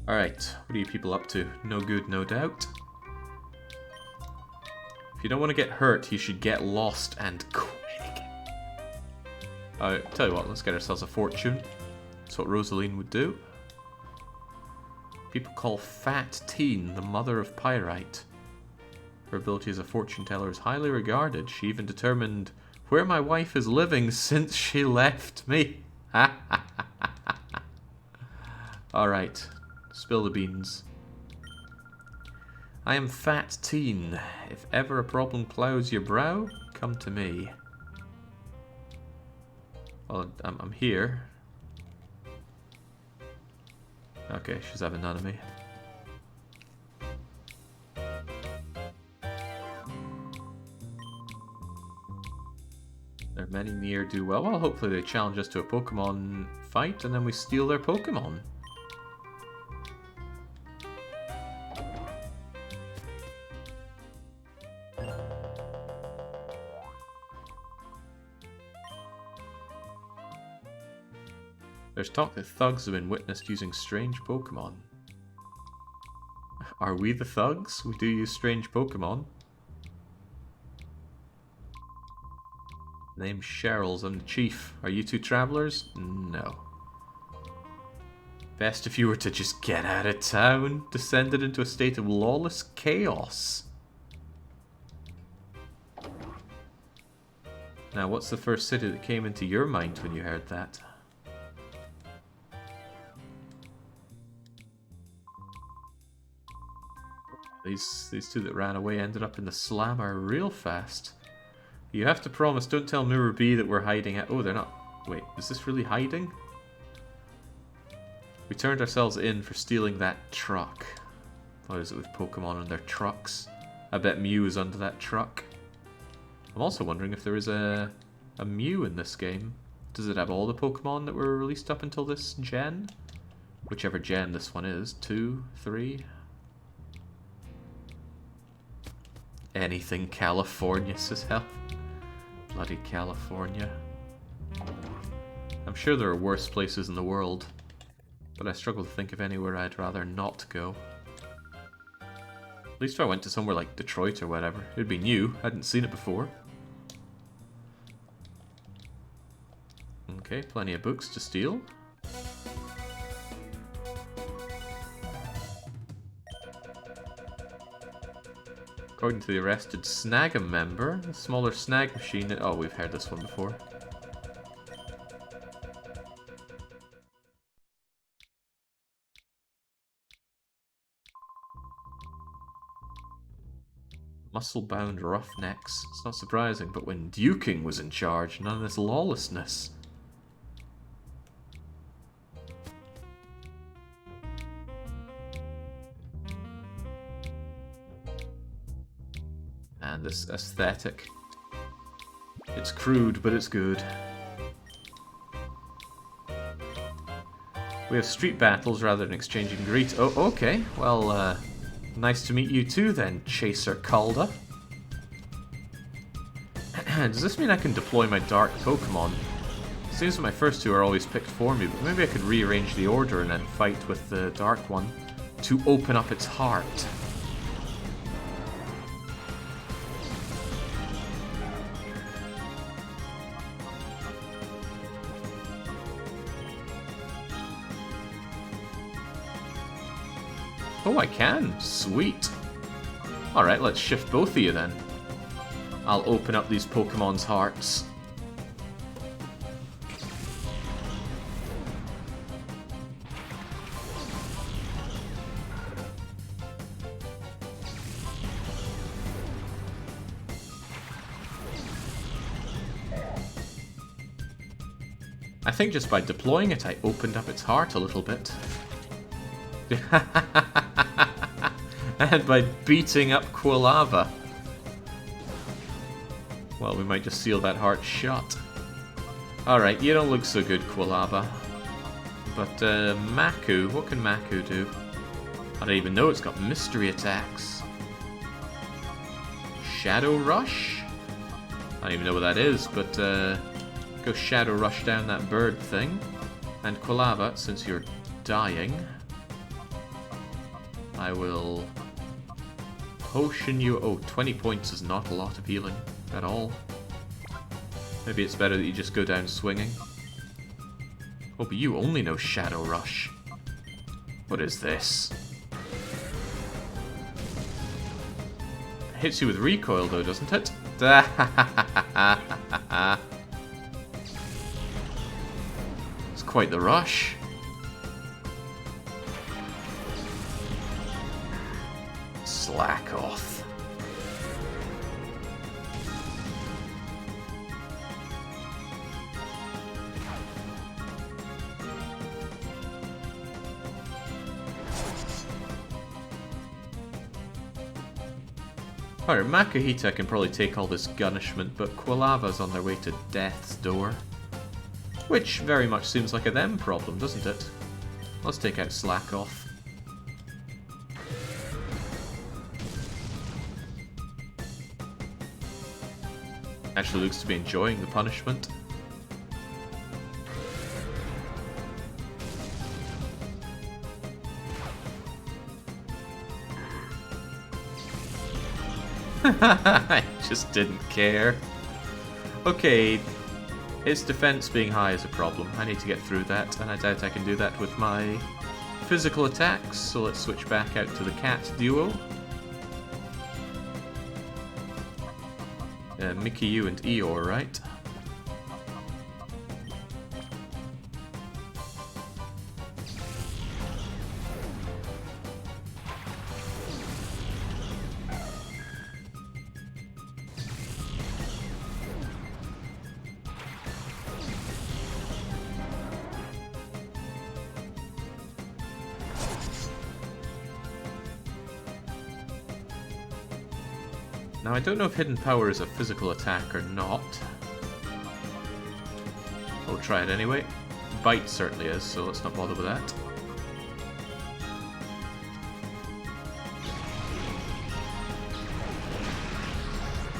Alright, what are you people up to? No good, no doubt. If you don't want to get hurt, you should get lost and quick. Tell you what, let's get ourselves a fortune. That's what Rosaline would do. People call Fat Teen the mother of Pyrite. Her ability as a fortune teller is highly regarded. She even determined where my wife is living since she left me. Alright, spill the beans. I am Fat Teen. If ever a problem clouds your brow, come to me. Well, I'm here. Okay, she's having none of me. There are many ne'er-do-well. Well, hopefully they challenge us to a Pokemon fight and then we steal their Pokemon. There's talk that thugs have been witnessed using strange Pokemon. Are we the thugs? We do use strange Pokemon. Name's Cheryl's, I'm the chief. Are you two travelers? No. Best if you were to just get out of town. Descended into a state of lawless chaos. Now, what's the first city that came into your mind when you heard that? These two that ran away ended up in the slammer real fast. You have to promise, don't tell Mirror B that we're hiding at... Oh, they're not... Wait, is this really hiding? We turned ourselves in for stealing that truck. What is it with Pokemon and their trucks? I bet Mew is under that truck. I'm also wondering if there is a Mew in this game. Does it have all the Pokemon that were released up until this gen? Whichever gen this one is. 2, 3... Anything California, says hell. Bloody California. I'm sure there are worse places in the world, but I struggle to think of anywhere I'd rather not go. At least if I went to somewhere like Detroit or whatever. It'd be new, I hadn't seen it before. Okay, plenty of books to steal. According to the arrested Snagging member, a smaller snag machine... Oh, we've heard this one before. Muscle-bound roughnecks. It's not surprising, but when Duking was in charge, none of this lawlessness. And this aesthetic. It's crude, but it's good. We have street battles rather than exchanging greet. Oh, okay. Well, nice to meet you too then, Chaser Calder. Does this mean I can deploy my dark Pokemon? Seems that my first two are always picked for me, but maybe I could rearrange the order and then fight with the dark one to open up its heart. Oh, I can. Sweet. Alright, let's shift both of you then. I'll open up these Pokemon's hearts. I think just by deploying it, I opened up its heart a little bit. And by beating up Quilava. Well, we might just seal that heart shut. Alright, you don't look so good, Quilava. But, Maku, what can Maku do? I don't even know, it's got mystery attacks. Shadow Rush? I don't even know what that is, but, Go Shadow Rush down that bird thing. And Quilava, since you're dying, I will potion you. Oh, 20 points is not a lot of healing at all. Maybe it's better that you just go down swinging. Oh, but you only know Shadow Rush. What is this? It hits you with recoil though, doesn't it? It's quite the rush. Slack off. Alright, Makuhita can probably take all this gunishment, but Quilava's on their way to death's door. Which very much seems like a them problem, doesn't it? Let's take out Slack off. Actually looks to be enjoying the punishment. I just didn't care. Okay, its defense being high is a problem. I need to get through that, and I doubt I can do that with my physical attacks, so let's switch back out to the cat duo. Mickey, you and Eeyore, right? Now, I don't know if Hidden Power is a physical attack or not. We'll try it anyway. Bite certainly is, so let's not bother with that.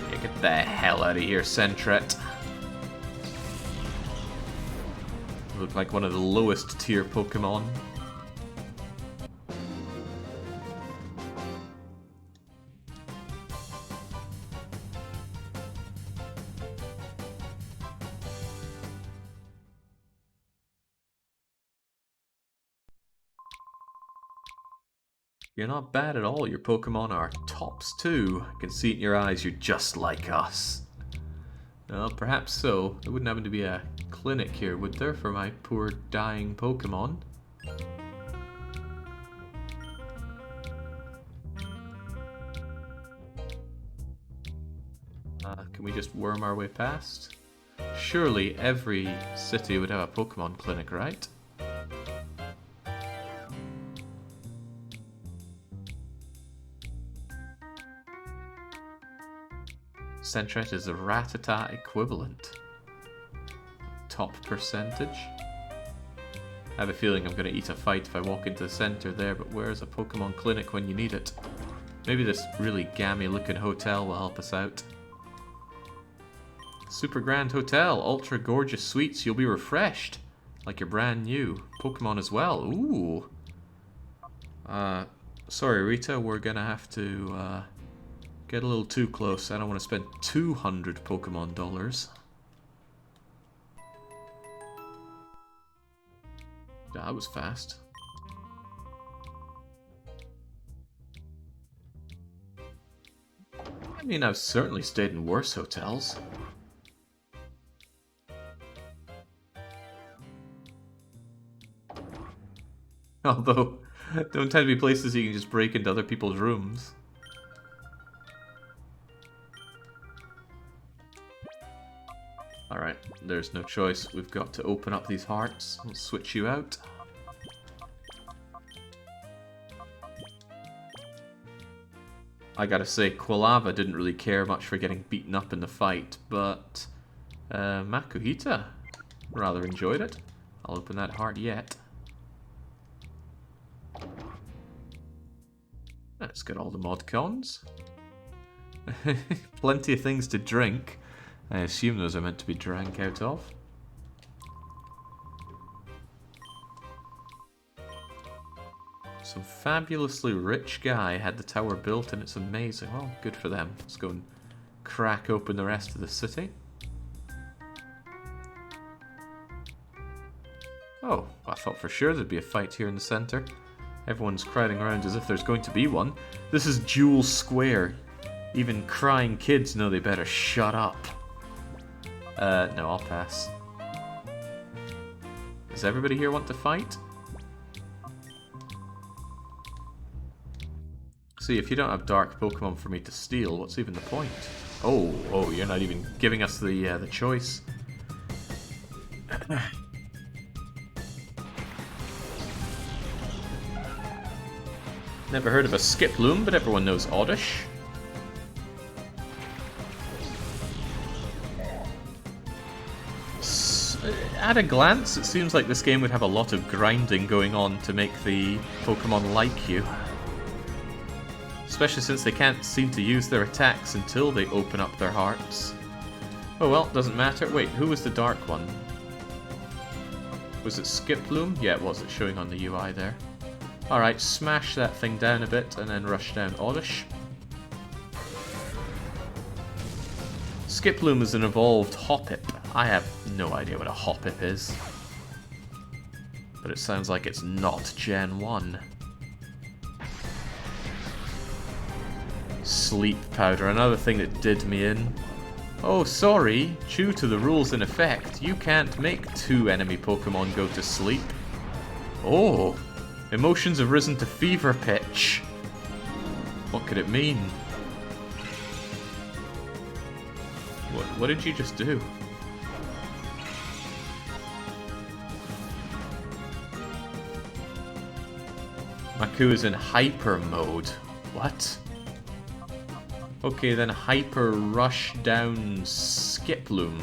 Yeah, get the hell out of here, Sentret. You look like one of the lowest tier Pokemon. You're not bad at all. Your Pokemon are tops too. I can see it in your eyes. You're just like us. Well, perhaps so. There wouldn't happen to be a clinic here, would there, for my poor dying Pokemon? Can we just worm our way past? Surely every city would have a Pokemon clinic, right? Sentret is the Rattata equivalent. Top percentage. I have a feeling I'm going to eat a fight if I walk into the center there, but where's a Pokemon clinic when you need it? Maybe this really gammy looking hotel will help us out. Super Grand Hotel, ultra gorgeous suites, you'll be refreshed. Like you're brand new. Pokemon as well, ooh. Sorry Rita, we're going to have to get a little too close. I don't want to spend 200 Pokemon dollars. That was fast. I mean, I've certainly stayed in worse hotels. Although, don't tend to be places you can just break into other people's rooms. Alright, there's no choice. We've got to open up these hearts. We'll switch you out. I gotta say, Quilava didn't really care much for getting beaten up in the fight, but Makuhita rather enjoyed it. I'll open that heart yet. Let's get all the mod cons. Plenty of things to drink. I assume those are meant to be drank out of. Some fabulously rich guy had the tower built and it's amazing. Well, good for them. Let's go and crack open the rest of the city. Oh, I thought for sure there'd be a fight here in the center. Everyone's crowding around as if there's going to be one. This is Jewel Square. Even crying kids know they better shut up. No, I'll pass. Does everybody here want to fight? See, if you don't have dark Pokemon for me to steal, what's even the point? Oh, you're not even giving us the choice. Never heard of a Skiploom, but everyone knows Oddish. At a glance, it seems like this game would have a lot of grinding going on to make the Pokemon like you. Especially since they can't seem to use their attacks until they open up their hearts. Oh well, doesn't matter. Wait, who was the dark one? Was it Skiploom? Yeah, it was. It's showing on the UI there. Alright, smash that thing down a bit and then rush down Oddish. Skiploom is an evolved Hoppip. I have no idea what a Hoppip is. But it sounds like it's not Gen 1. Sleep powder, another thing that did me in. Oh, sorry. Due to the rules in effect, you can't make 2 enemy Pokemon go to sleep. Oh, emotions have risen to fever pitch. What could it mean? What did you just do? Maku is in hyper mode. What? Okay, then hyper rush down Skiploom.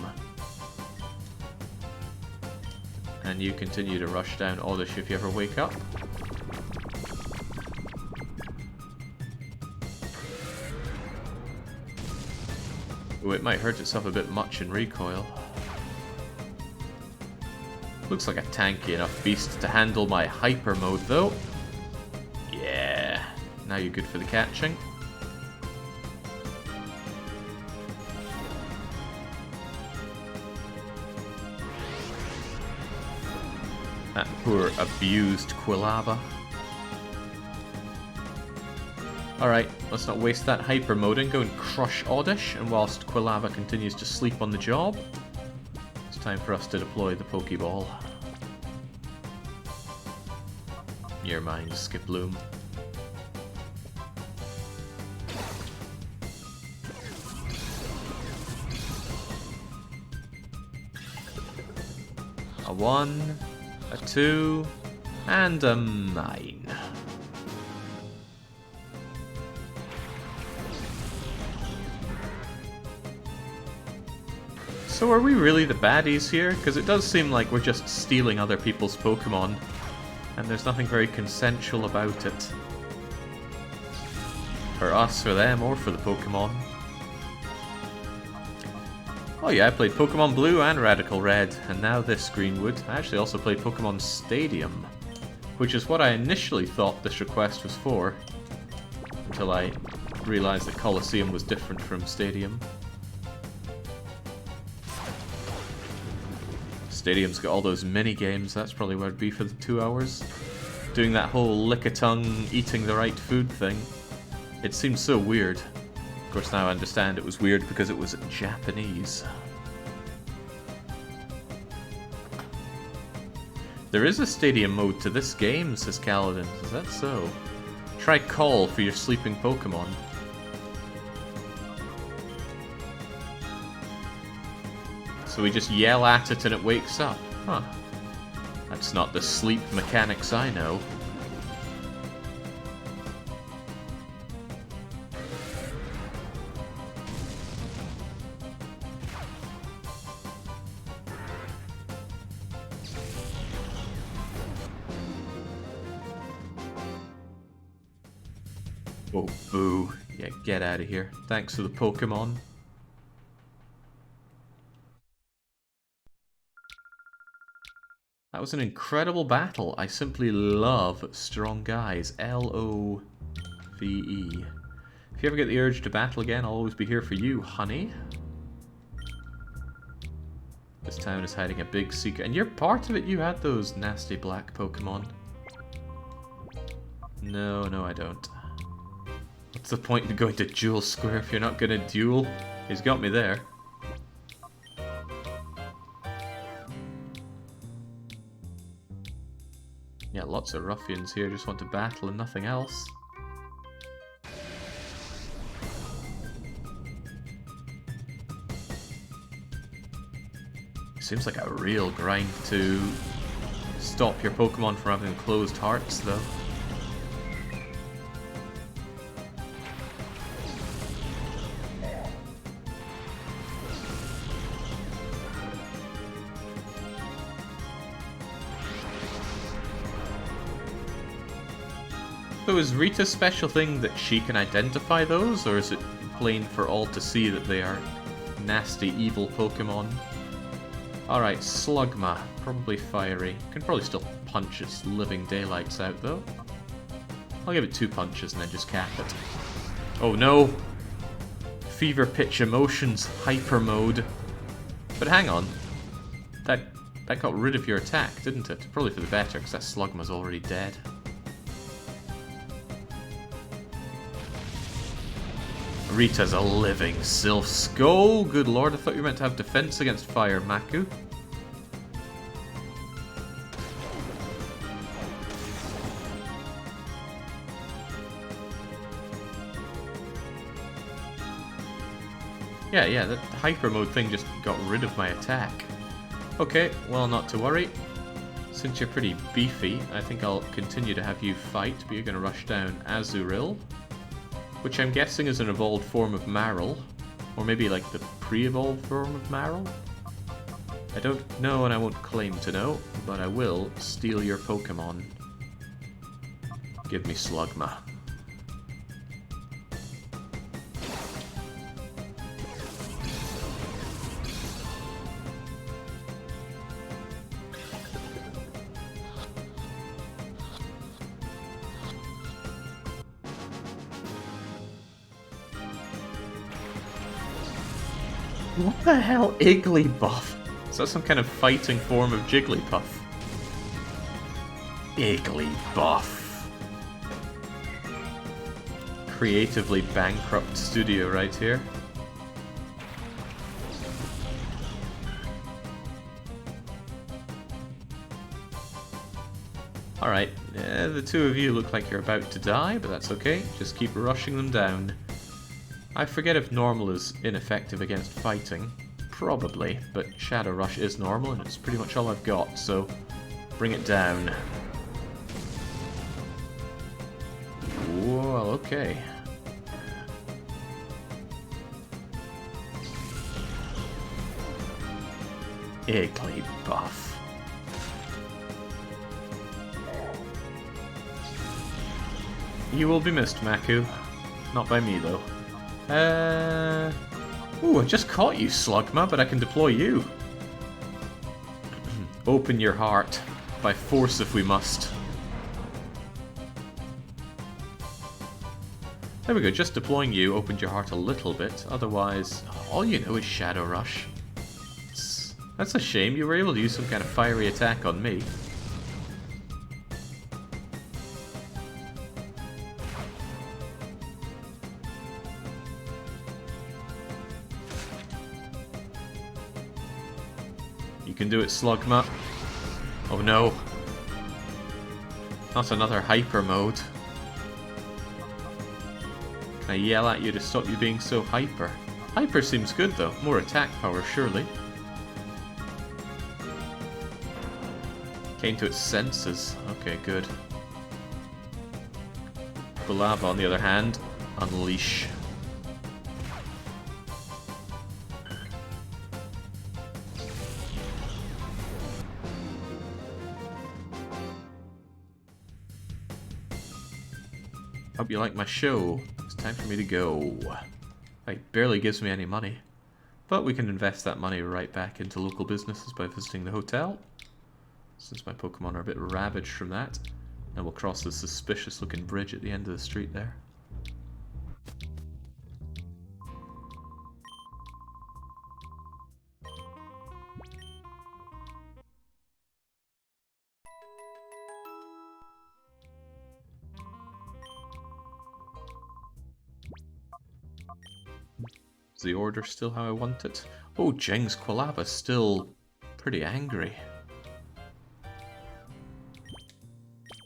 And you continue to rush down Oddish if you ever wake up. Oh, it might hurt itself a bit much in recoil. Looks like a tanky enough beast to handle my hyper mode though. Yeah, now you're good for the catching. That poor abused Quilava. Alright, let's not waste that hyper mode and go and crush Oddish, and whilst Quilava continues to sleep on the job, it's time for us to deploy the Pokeball. You're mine, Skiploom. A 1, a 2, and a 9. So are we really the baddies here? Because it does seem like we're just stealing other people's Pokemon, and there's nothing very consensual about it. For us, for them, or for the Pokemon. Oh yeah, I played Pokemon Blue and Radical Red, and now this Greenwood. I actually also played Pokemon Stadium, which is what I initially thought this request was for, until I realised that Colosseum was different from Stadium. Stadium's got all those mini-games, that's probably where it'd be for the 2 hours. Doing that whole lick-a-tongue, eating the right food thing. It seems so weird. Of course, now I understand it was weird because it was Japanese. There is a stadium mode to this game, says Kaladin. Is that so? Try call for your sleeping Pokemon. So we just yell at it and it wakes up. Huh. That's not the sleep mechanics I know. Oh, boo. Yeah, get out of here. Thanks for the Pokemon. That was an incredible battle. I simply love strong guys. Love. If you ever get the urge to battle again, I'll always be here for you, honey. This town is hiding a big secret. And you're part of it? You had those nasty black Pokemon. No, no I don't. What's the point in going to Duel Square if you're not going to duel? He's got me there. Yeah, lots of ruffians here just want to battle and nothing else. Seems like a real grind to stop your Pokemon from having closed hearts, though. So is Rita's special thing that she can identify those, or is it plain for all to see that they are nasty, evil Pokemon? Alright, Slugma. Probably fiery. Can probably still punch its living daylights out, though. I'll give it 2 punches and then just cap it. Oh no! Fever pitch emotions, hyper mode. But hang on. That got rid of your attack, didn't it? Probably for the better, because that Slugma's already dead. Rita's a living Sylph Skull. Good lord, I thought you were meant to have defense against fire, Maku. Yeah, that hyper mode thing just got rid of my attack. Okay, well, not to worry. Since you're pretty beefy, I think I'll continue to have you fight, but you're going to rush down Azurill. Which I'm guessing is an evolved form of Marill. Or maybe like the pre-evolved form of Marill? I don't know and I won't claim to know, but I will steal your Pokemon. Give me Slugma. What the hell? Igglybuff? Is that some kind of fighting form of Jigglypuff? Igglybuff. Creatively bankrupt studio right here. Alright, the two of you look like you're about to die, but that's okay. Just keep rushing them down. I forget if normal is ineffective against fighting. Probably, but Shadow Rush is normal and it's pretty much all I've got, so bring it down. Whoa, okay. Igglybuff. You will be missed, Maku. Not by me, though. Ooh, I just caught you, Slugma, but I can deploy you. Open your heart. By force if we must. There we go, just deploying you opened your heart a little bit. Otherwise, all you know is Shadow Rush. That's a shame, you were able to use some kind of fiery attack on me. You can do it, Slugma. Oh no. Not another hyper mode. Can I yell at you to stop you being so hyper? Hyper seems good though. More attack power, surely. Came to its senses. Okay, good. Bulava, on the other hand, unleash. Hope you like my show. It's time for me to go. It barely gives me any money. But we can invest that money right back into local businesses by visiting the hotel. since my Pokemon are a bit ravaged from that. And we'll cross the suspicious looking bridge at the end of the street there. Is the order still how I want it? Oh, Jing's Quilava's still pretty angry.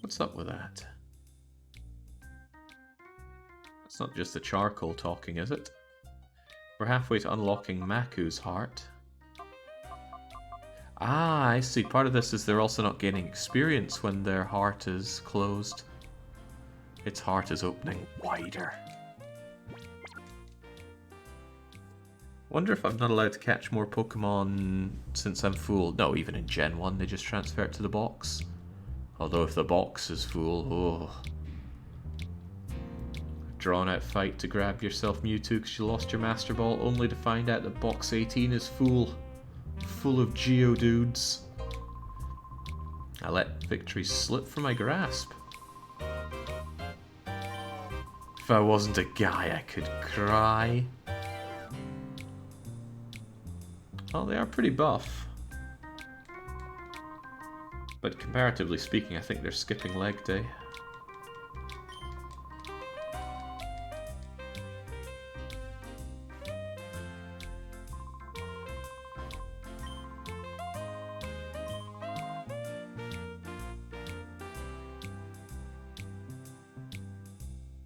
What's up with that? It's not just the charcoal talking, is it? We're halfway to unlocking Maku's heart. Ah, I see. Part of this is they're also not gaining experience when their heart is closed. Its heart is opening wider. Wonder if I'm not allowed to catch more Pokemon since I'm full. No, even in Gen 1 they just transfer it to the box. Although if the box is full, oh. Drawn out fight to grab yourself Mewtwo because you lost your Master Ball only to find out that box 18 is full. Full of Geodudes. I let victory slip from my grasp. If I wasn't a guy, I could cry. Well, they are pretty buff. But comparatively speaking, I think they're skipping leg day.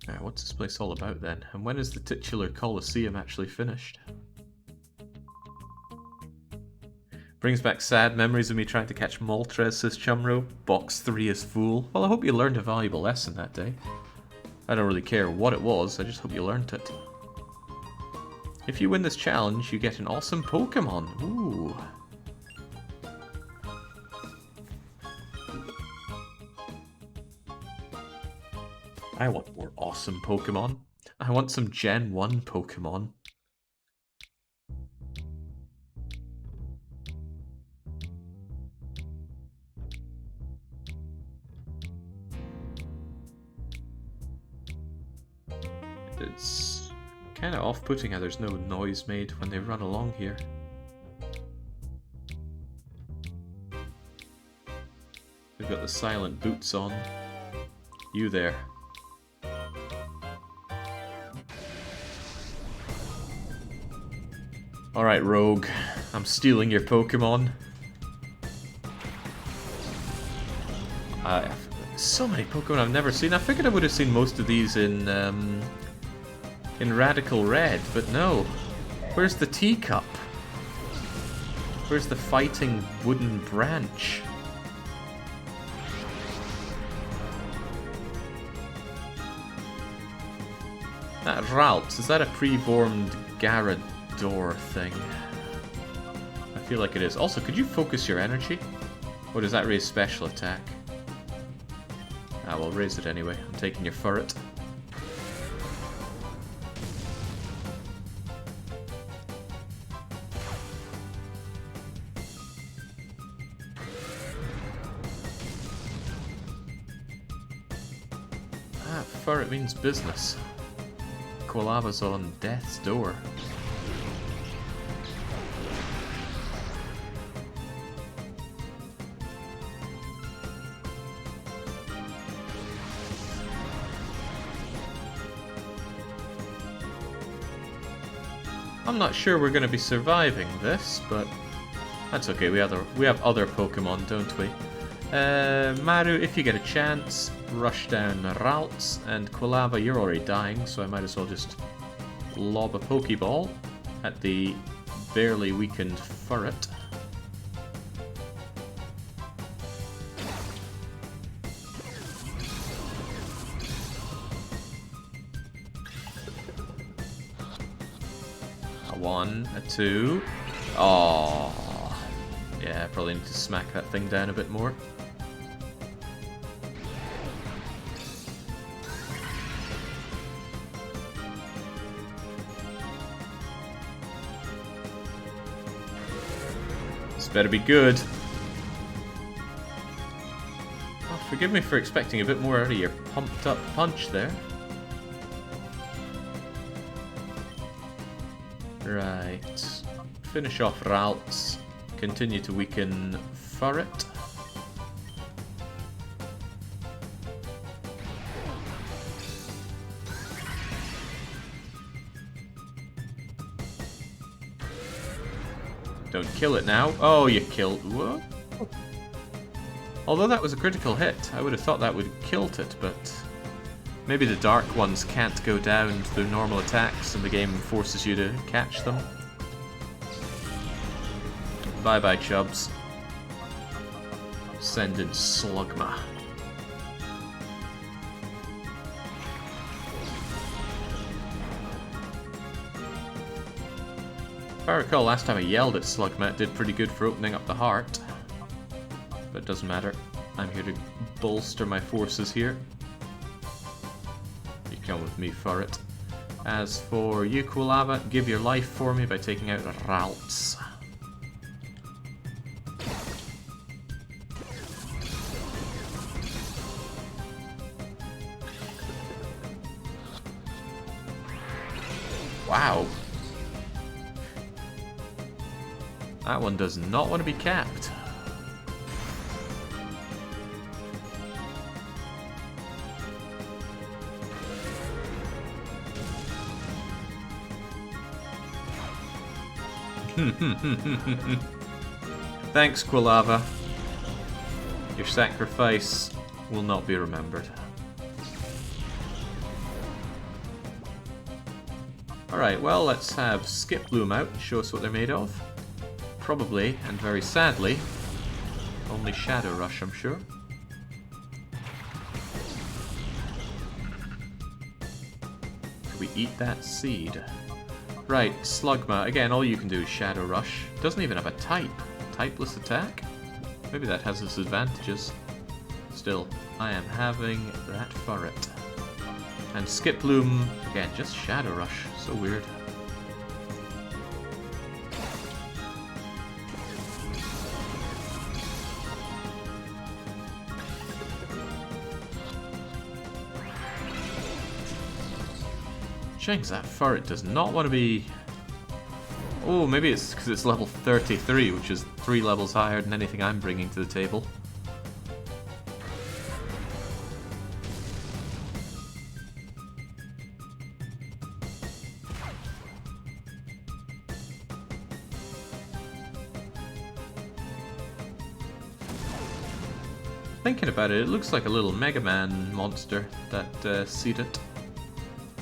Alright, what's this place all about then? And when is the titular Colosseum actually finished? Brings back sad memories of me trying to catch Moltres, says Chumro. Box 3 is full. Well, I hope you learned a valuable lesson that day. I don't really care what it was, I just hope you learned it. If you win this challenge, you get an awesome Pokemon. Ooh. I want more awesome Pokemon. I want some Gen 1 Pokemon. It's kind of off-putting how there's no noise made when they run along here. We've got the silent boots on. You there. Alright, Rogue. I'm stealing your Pokemon. So many Pokemon I've never seen. I figured I would have seen most of these in Radical Red, but no. Where's the teacup? Where's the fighting wooden branch? That Ralts, is that a pre-formed Gyarados thing? I feel like it is. Also, could you focus your energy? Or does that raise special attack? Ah, well, raise it anyway. I'm taking your Furret. Ah, Furret means business. Quilava's on death's door. I'm not sure we're going to be surviving this, but that's okay. We have other Pokemon, don't we? Maru, if you get a chance, rush down Ralts, and Quilava, you're already dying, so I might as well just lob a Pokeball at the barely weakened Furret. A 1, a 2. Oh, yeah, probably need to smack that thing down a bit more. This better be good. Forgive me for expecting a bit more out of your pumped up punch there. Right. Finish off Ralts. Continue to weaken Furret. Don't kill it now. Oh, you killed... What? Although that was a critical hit, I would have thought that would have killed it, but... Maybe the dark ones can't go down to their normal attacks and the game forces you to catch them. Bye-bye, Chubs. Send in Slugma. If I recall, last time I yelled at Slugma, it did pretty good for opening up the heart. But it doesn't matter. I'm here to bolster my forces here. You come with me for it. As for you, Quilava, give your life for me by taking out Ralts. Wow. That one does not want to be capped. Thanks, Quilava. Your sacrifice will not be remembered. Alright, well, let's have Skiploom out and show us what they're made of. Probably, and very sadly, only Shadow Rush, I'm sure. Could we eat that seed? Right, Slugma. Again, all you can do is Shadow Rush. Doesn't even have a type. Typeless attack? Maybe that has its advantages. Still, I am having that Furret. And Skiploom, again, just Shadow Rush. So weird. That Furret does not want to be... Oh, maybe it's because it's level 33, which is 3 levels higher than anything I'm bringing to the table. Thinking about it, it looks like a little Mega Man monster that seeded.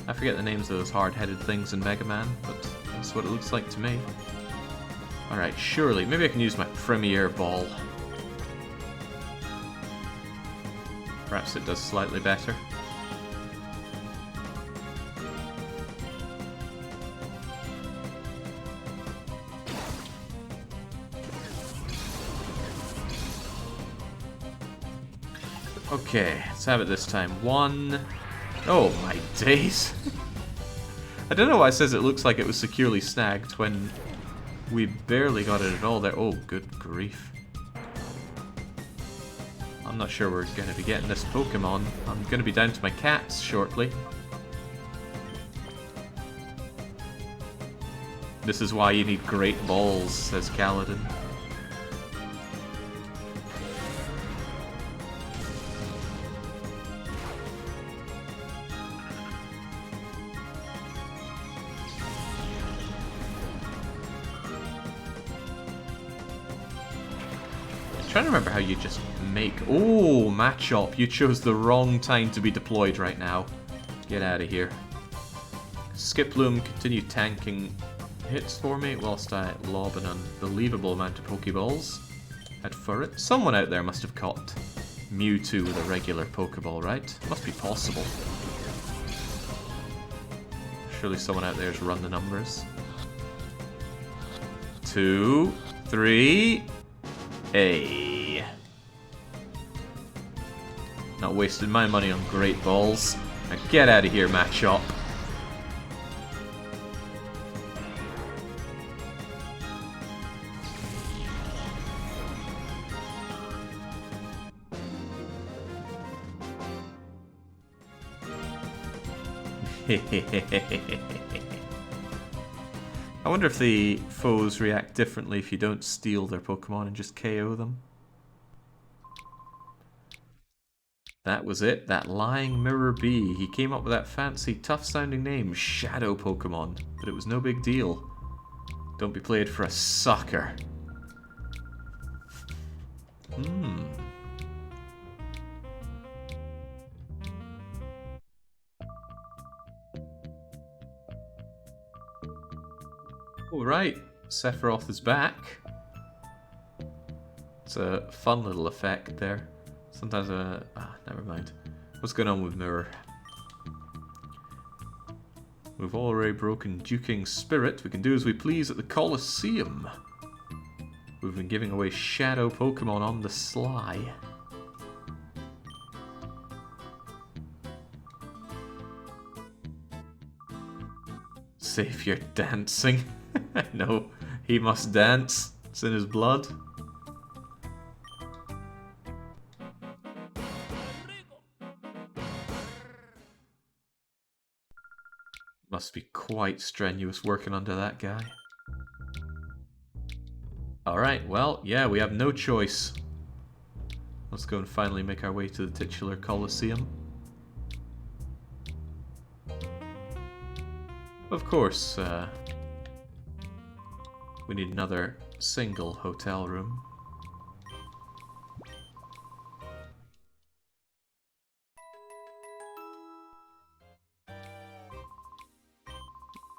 I forget the names of those hard-headed things in Mega Man, but that's what it looks like to me. Alright, surely. Maybe I can use my Premier Ball. Perhaps it does slightly better. Okay, let's have it this time. 1... Oh my days! I don't know why it says it looks like it was securely snagged when we barely got it at all there. Oh, good grief. I'm not sure we're going to be getting this Pokemon. I'm going to be down to my cats shortly. This is why you need great balls, says Kaladin. I'm trying to remember how you just make... Oh, Machop, you chose the wrong time to be deployed right now. Get out of here. Skiploom, continue tanking hits for me whilst I lob an unbelievable amount of Pokeballs at Furret. Someone out there must have caught Mewtwo with a regular Pokeball, right? Must be possible. Surely someone out there has run the numbers. 2, 3... A. Not wasting my money on great balls. Now get out of here, Machop. I wonder if the foes react differently if you don't steal their Pokemon and just KO them. That was it, that lying mirror bee. He came up with that fancy, tough-sounding name, Shadow Pokemon, but it was no big deal. Don't be played for a sucker. Alright, Sephiroth is back. It's a fun little effect there. Sometimes never mind. What's going on with Mirror? We've already broken Duking Spirit. We can do as we please at the Colosseum. We've been giving away Shadow Pokemon on the sly. Savior dancing. No, he must dance. It's in his blood. Must be quite strenuous working under that guy. Alright, well, yeah, we have no choice. Let's go and finally make our way to the titular Colosseum. Of course, we need another single hotel room.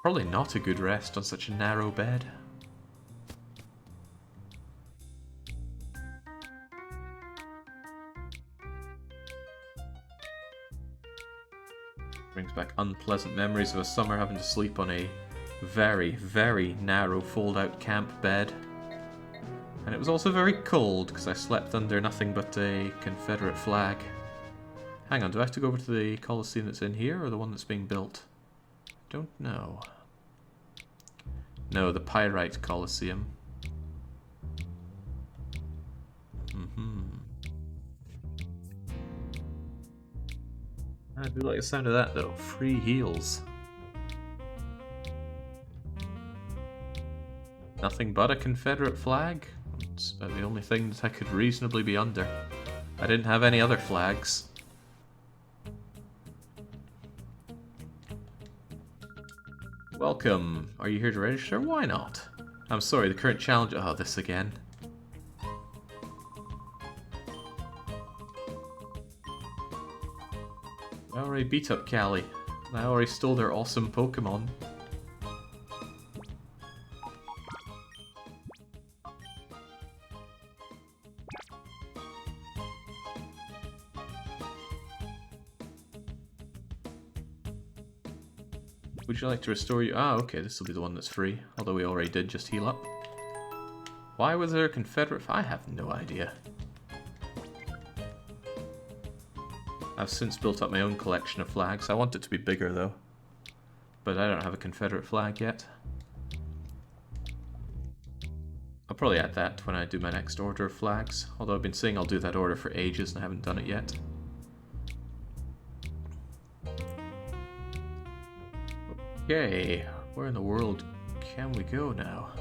Probably not a good rest on such a narrow bed. Brings back unpleasant memories of a summer having to sleep on a very, very narrow fold-out camp bed. And it was also very cold because I slept under nothing but a Confederate flag. Hang on, do I have to go over to the Colosseum that's in here or the one that's being built? Don't know. No, the Pyrite Colosseum. I do like the sound of that though. Free heals. Nothing but a Confederate flag? It's about the only thing that I could reasonably be under. I didn't have any other flags. Welcome. Are you here to register? Why not? I'm sorry, the current challenge... Oh, this again. I already beat up Callie. And I already stole their awesome Pokemon. Would you like to restore you? Ah, okay, this will be the one that's free. Although we already did just heal up. Why was there a Confederate... I have no idea. I've since built up my own collection of flags. I want it to be bigger though. But I don't have a Confederate flag yet. I'll probably add that when I do my next order of flags. Although I've been saying I'll do that order for ages and I haven't done it yet. Okay, where in the world can we go now?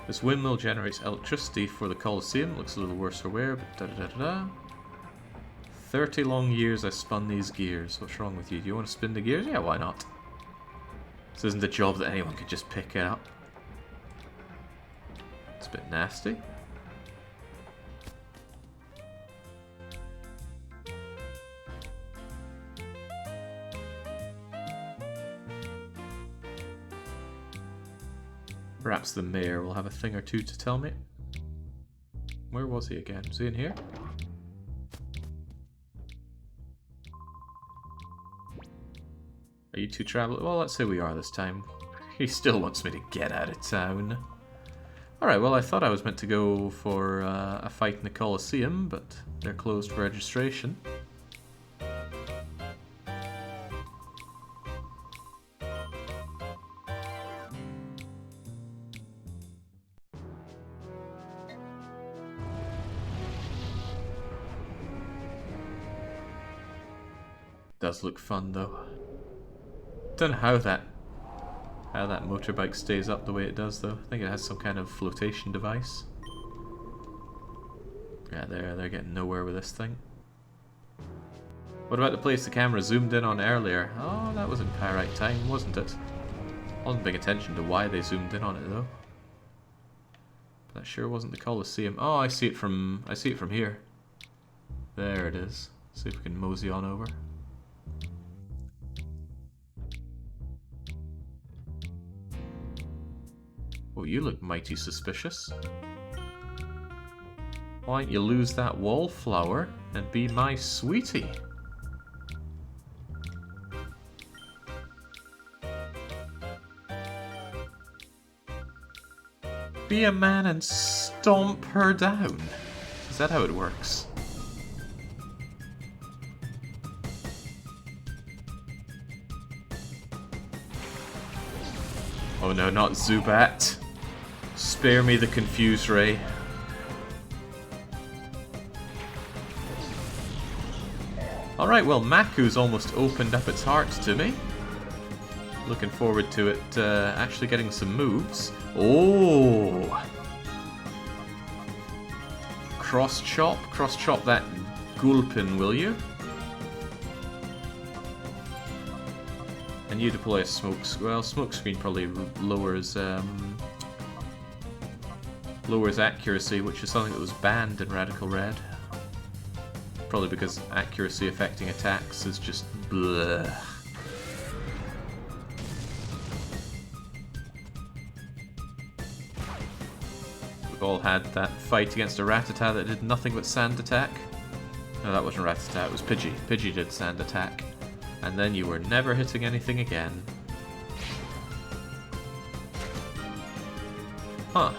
This windmill generates electricity for the Colosseum. Looks a little worse for wear, but da-da-da-da-da. 30 long years I spun these gears. What's wrong with you? Do you want to spin the gears? Yeah, why not? This isn't a job that anyone could just pick it up. It's a bit nasty. Perhaps the mayor will have a thing or two to tell me. Where was he again? Was he in here? Are you two traveling? Well, let's say we are this time. He still wants me to get out of town. Alright, well I thought I was meant to go for a fight in the Colosseum, but they're closed for registration. Does look fun though. Don't know how that motorbike stays up the way it does though. I think it has some kind of flotation device. Yeah, they're getting nowhere with this thing. What about the place the camera zoomed in on earlier? Oh, that was in Pyrite Town, wasn't it? I wasn't paying attention to why they zoomed in on it though. But that sure wasn't the Colosseum. Oh, I see it from here. There it is. See if we can mosey on over. Oh, you look mighty suspicious. Why don't you lose that wallflower and be my sweetie? Be a man and stomp her down. Is that how it works? Oh no, not Zubat. Spare me the confuse ray. Alright, well, Maku's almost opened up its heart to me. Looking forward to it actually getting some moves. Oh! Cross chop that Gulpin, will you? And you deploy a smoke screen probably lowers accuracy, which is something that was banned in Radical Red. Probably because accuracy affecting attacks is just bleh. We've all had that fight against a Rattata that did nothing but sand attack. No, that wasn't Rattata, it was Pidgey. Pidgey did sand attack. And then you were never hitting anything again. Huh.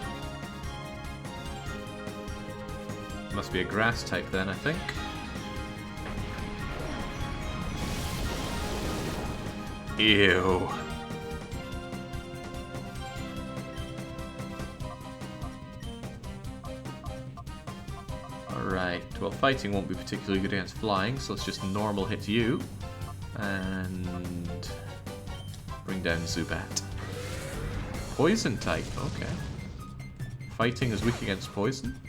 Must be a grass type then, I think. Ew. Alright, well fighting won't be particularly good against flying, so let's just normal hit you. And bring down Zubat. Poison type, okay. Fighting is weak against poison.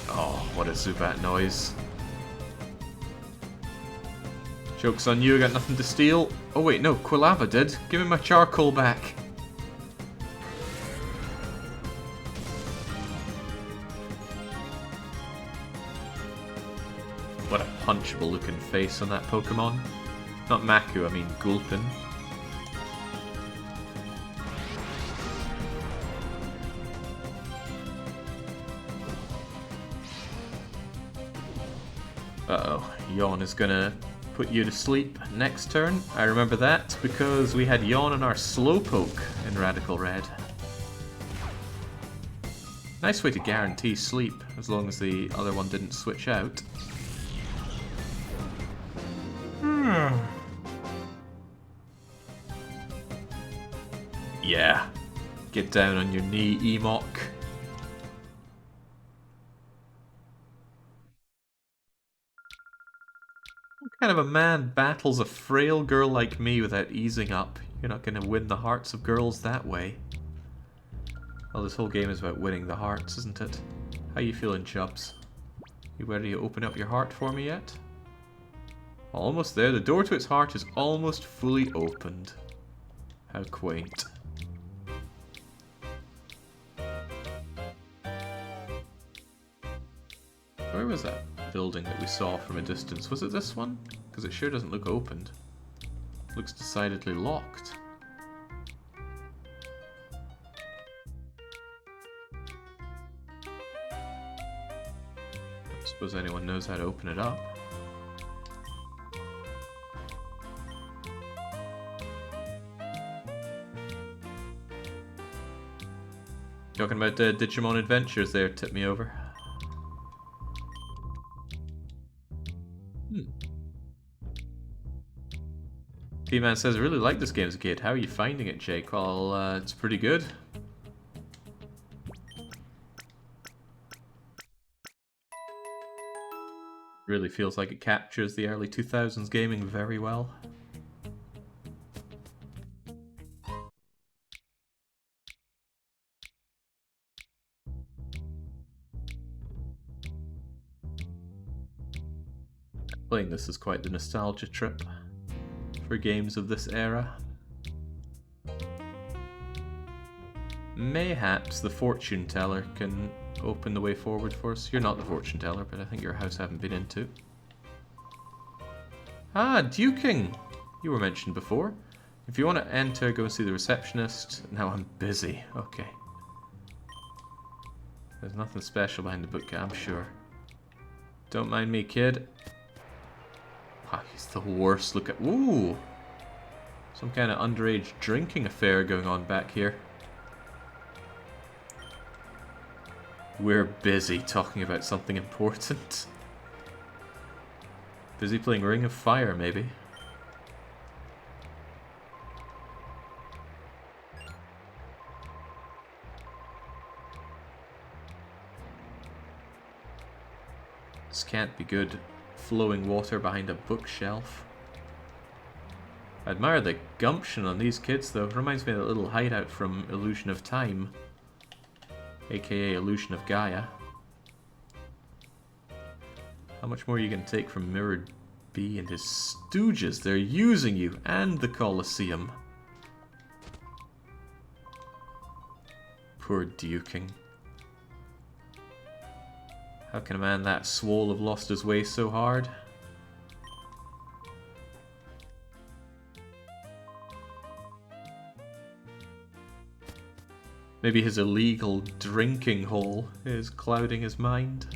Oh, what a Zubat noise. Joke's on you, I got nothing to steal. Oh wait, no, Quilava did. Give me my charcoal back. What a punchable looking face on that Pokemon. Not Maku, I mean Gulpin. Uh-oh, Yawn is gonna put you to sleep next turn. I remember that because we had Yawn in our Slowpoke in Radical Red. Nice way to guarantee sleep, as long as the other one didn't switch out. Yeah. Get down on your knee, Emok. What kind of a man battles a frail girl like me without easing up? You're not going to win the hearts of girls that way. Well, this whole game is about winning the hearts, isn't it? How you feeling, Chubs? You ready to open up your heart for me yet? Almost there. The door to its heart is almost fully opened. How quaint. Where was that building that we saw from a distance? Was it this one? Because it sure doesn't look opened. Looks decidedly locked. I suppose anyone knows how to open it up. Talking about Digimon Adventures there, tip me over. T-Man says, I really like this game as a kid. How are you finding it, Jake? Well, it's pretty good. Really feels like it captures the early 2000s gaming very well. Playing this is quite the nostalgia trip for games of this era. Mayhaps the fortune teller can open the way forward for us. You're not the fortune teller, but I think your house I haven't been into. Ah, duking! You were mentioned before. If you want to enter, go and see the receptionist. Now I'm busy. Okay. There's nothing special behind the book, I'm sure. Don't mind me, kid. Wow, he's the worst. Look at... Ooh! Some kind of underage drinking affair going on back here. We're busy talking about something important. Busy playing Ring of Fire, maybe. This can't be good. Flowing water behind a bookshelf. I admire the gumption on these kids, though. It reminds me of that little hideout from Illusion of Time, aka Illusion of Gaia. How much more are you going to take from Mirrored B and his stooges? They're using you and the Colosseum. Poor duking. How can a man that swole have lost his way so hard? Maybe his illegal drinking hole is clouding his mind.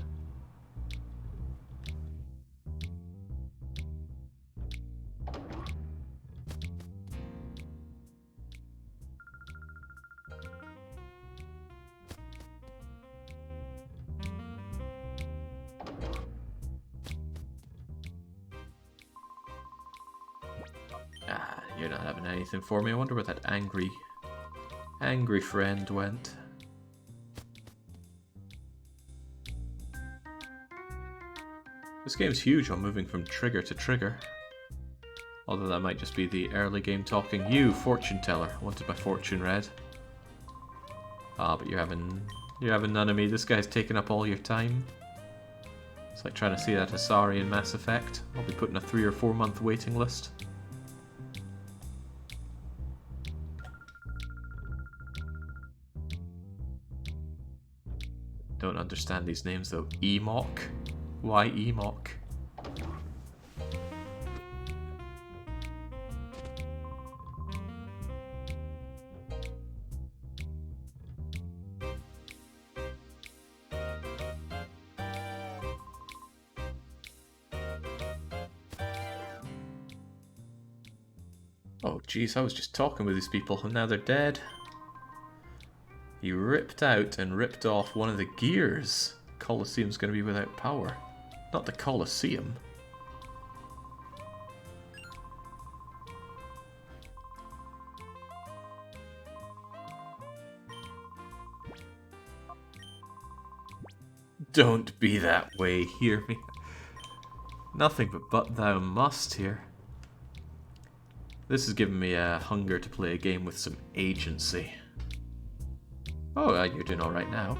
Ah, you're not having anything for me. I wonder where that angry friend went. This game's huge on moving from trigger to trigger. Although that might just be the early game talking. You, fortune teller, wanted my fortune read. Ah, but you're having none of me. This guy's taking up all your time. It's like trying to see that Asari in Mass Effect. I'll be putting a 3 or 4 month waiting list. Don't understand these names though. Emok? Why Emok? Oh jeez, I was just talking with these people and now they're dead. He ripped out and ripped off one of the gears. Colosseum's going to be without power. Not the Colosseum. Don't be that way, hear me. Nothing but thou must here. This has given me a hunger to play a game with some agency. Oh, you're doing alright now.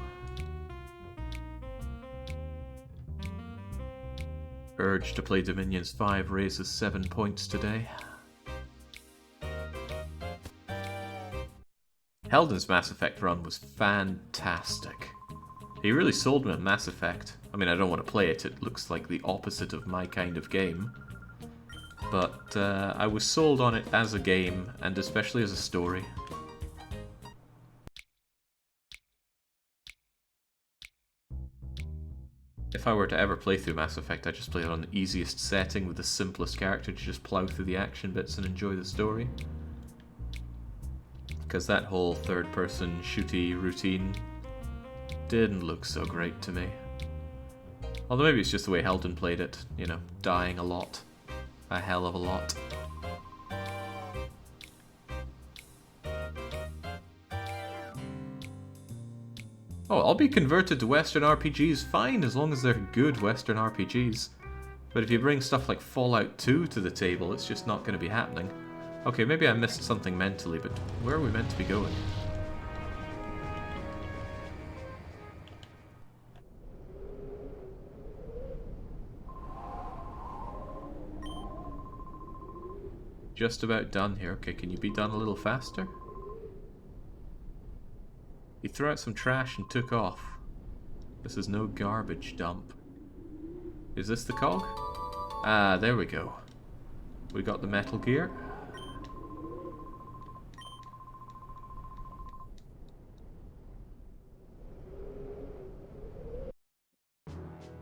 Urge to play Dominions 5 raises 7 points today. Heldon's Mass Effect run was fantastic. He really sold me on Mass Effect. I mean, I don't want to play it, it looks like the opposite of my kind of game. But I was sold on it as a game, and especially as a story. If I were to ever play through Mass Effect, I'd just play it on the easiest setting with the simplest character to just plow through the action bits and enjoy the story. Because that whole third-person shooty routine didn't look so great to me. Although maybe it's just the way Heldon played it, you know, dying a lot. A hell of a lot. Oh, I'll be converted to Western RPGs fine, as long as they're good Western RPGs. But if you bring stuff like Fallout 2 to the table, it's just not going to be happening. Okay, maybe I missed something mentally, but where are we meant to be going? Just about done here. Okay, can you be done a little faster? He threw out some trash and took off. This is no garbage dump. Is this the cog? Ah, there we go. We got the metal gear.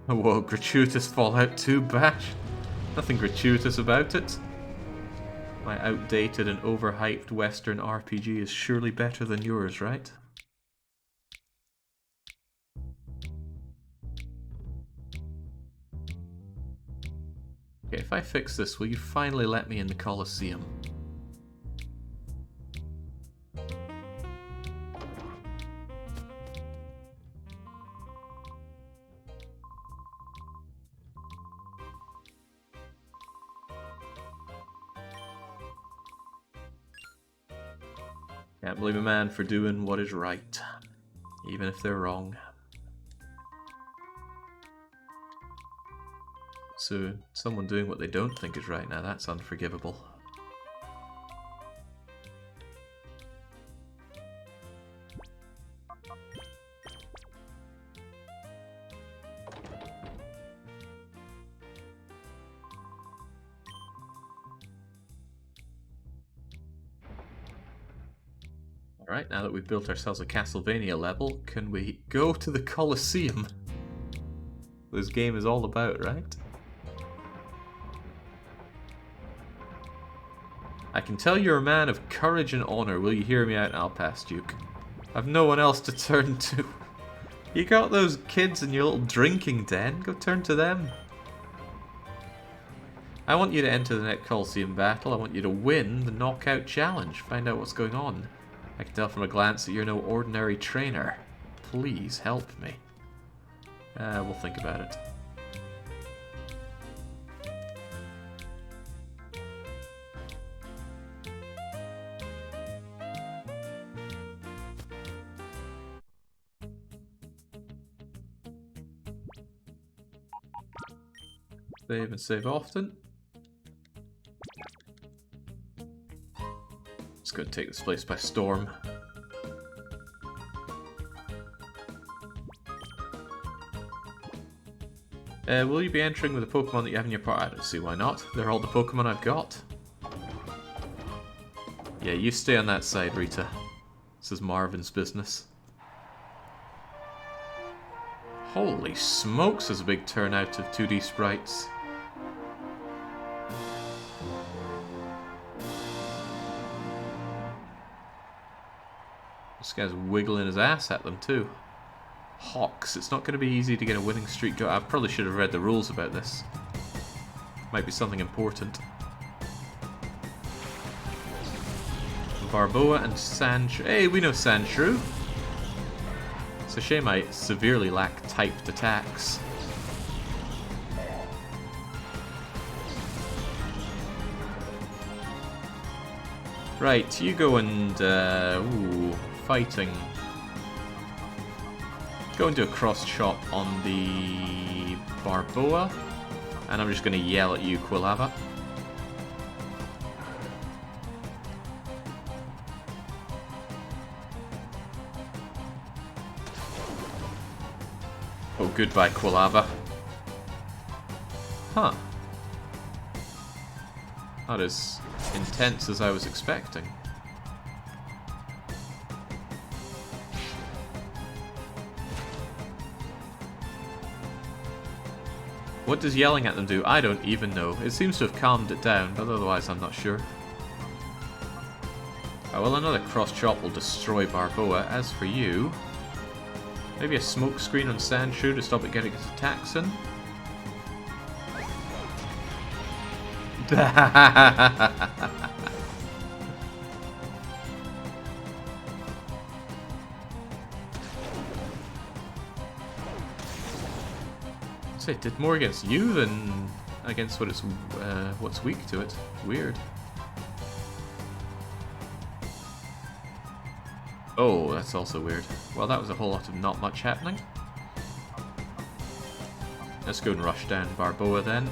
Oh, whoa, gratuitous Fallout 2 bash. Nothing gratuitous about it. My outdated and overhyped Western RPG is surely better than yours, right? Okay, if I fix this, will you finally let me in the Colosseum? Can't blame a man for doing what is right, even if they're wrong. So, someone doing what they don't think is right now, that's unforgivable. Alright, now that we've built ourselves a Castlevania level, can we go to the Colosseum? This game is all about, right? I can tell you're a man of courage and honor. Will you hear me out and I'll pass, Duke? I've no one else to turn to. You got those kids in your little drinking den. Go turn to them. I want you to enter the next Colosseum battle. I want you to win the knockout challenge. Find out what's going on. I can tell from a glance that you're no ordinary trainer. Please help me. We'll think about it. Save and save often. It's going to take this place by storm. Will you be entering with a Pokemon that you have in your party? I don't see why not. They're all the Pokemon I've got. Yeah, you stay on that side, Rita. This is Marvin's business. Holy smokes, there's a big turnout of 2D sprites. This guy's wiggling his ass at them too. Hawks. It's not going to be easy to get a winning streak going. I probably should have read the rules about this. Might be something important. Barboa and Sandshrew. Hey, we know Sandshrew. It's a shame I severely lack typed attacks. Right, you go and... ooh, fighting. Go and do a cross chop on the Barboa. And I'm just going to yell at you, Quilava. Oh, goodbye, Quilava. Huh. Not as intense as I was expecting. What does yelling at them do? I don't even know. It seems to have calmed it down, but otherwise I'm not sure. Oh, well, another cross chop will destroy Barboa. As for you... maybe a smoke screen on Sandshrew to stop it getting its attacks in? So it did more against you than against what's weak to it. Weird. Oh, that's also weird. Well, that was a whole lot of not much happening. Let's go and rush down Barboa then.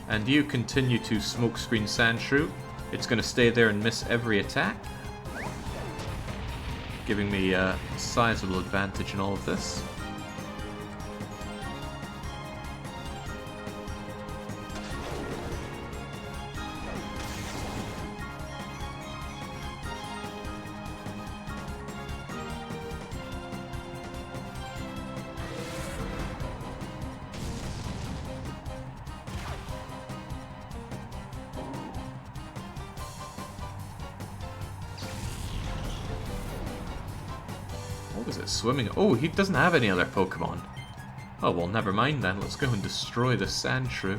And you continue to smokescreen Sandshrew. It's going to stay there and miss every attack, giving me a sizable advantage in all of this. What was it? Swimming? Oh, he doesn't have any other Pokemon. Oh, well, never mind then. Let's go and destroy the Sandshrew.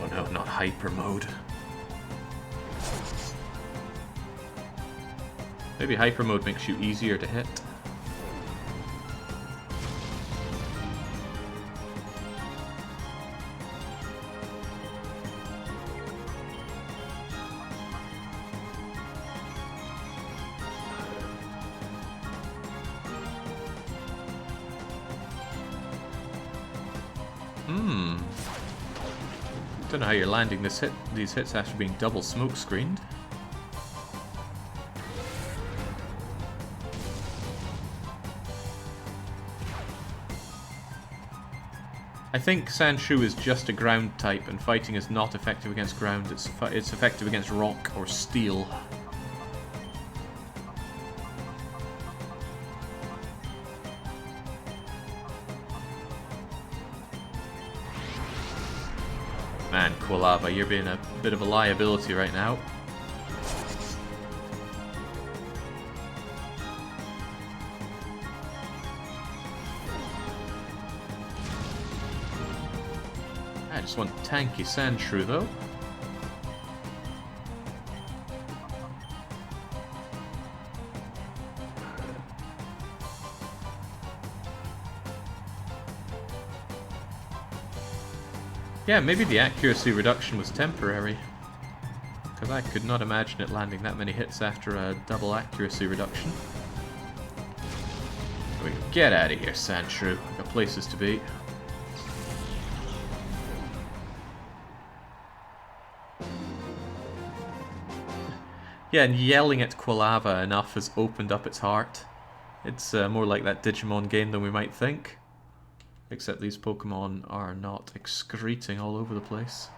Oh no, not Hyper Mode. Maybe Hyper Mode makes you easier to hit. Don't know how you're landing these hits after being double smoke screened. I think Sandshrew is just a ground type, and fighting is not effective against ground. It's effective against rock or steel. Man, Quilava, you're being a bit of a liability right now. I just want tanky Sandshrew, though. Yeah, maybe the accuracy reduction was temporary, because I could not imagine it landing that many hits after a double accuracy reduction. There we go. Get out of here, Sandshrew. I've got places to be. Yeah, and yelling at Quilava enough has opened up its heart. It's more like that Digimon game than we might think. Except these Pokemon are not excreting all over the place.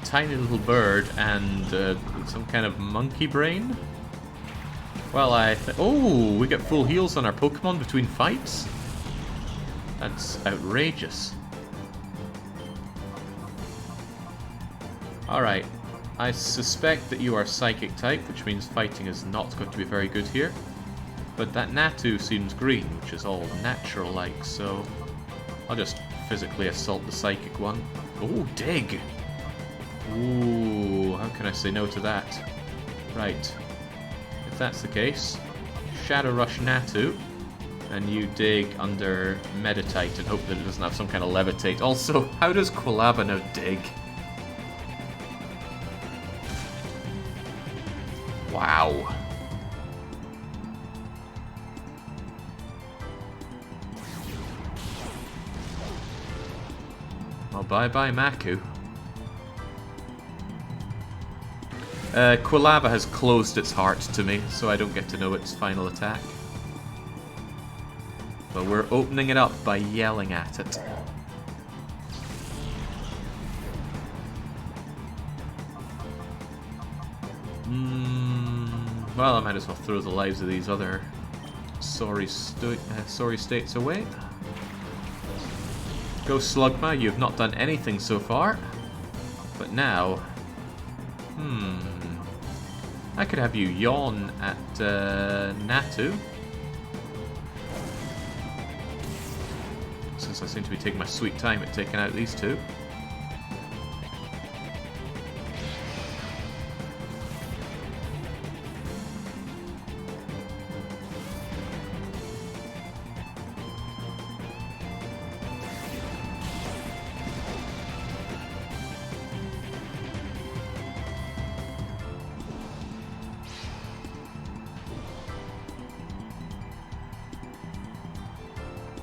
Tiny little bird and some kind of monkey brain. Well, oh, we get full heals on our Pokemon between fights? That's outrageous. Alright, I suspect that you are Psychic type, which means fighting is not going to be very good here. But that Natu seems green, which is all natural-like, so I'll just physically assault the Psychic one. Oh, dig! Ooh, how can I say no to that? Right. If that's the case, Shadow Rush Natu, and you dig under Meditite and hope that it doesn't have some kind of Levitate. Also, how does Quilava now dig? Wow. Well, bye-bye, Maku. Quilava has closed its heart to me, so I don't get to know its final attack. But we're opening it up by yelling at it. Well, I might as well throw the lives of these other sorry states away. Go Slugma, you have not done anything so far. But now... I could have you yawn at Natu. Since I seem to be taking my sweet time at taking out these two.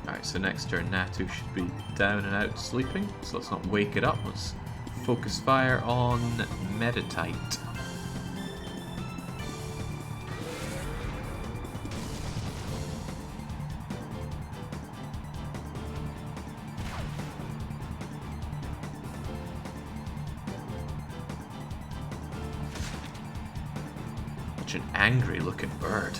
Alright, so next turn Natu should be down and out sleeping, so let's not wake it up. Let's focus fire on Meditite. Such an angry looking bird.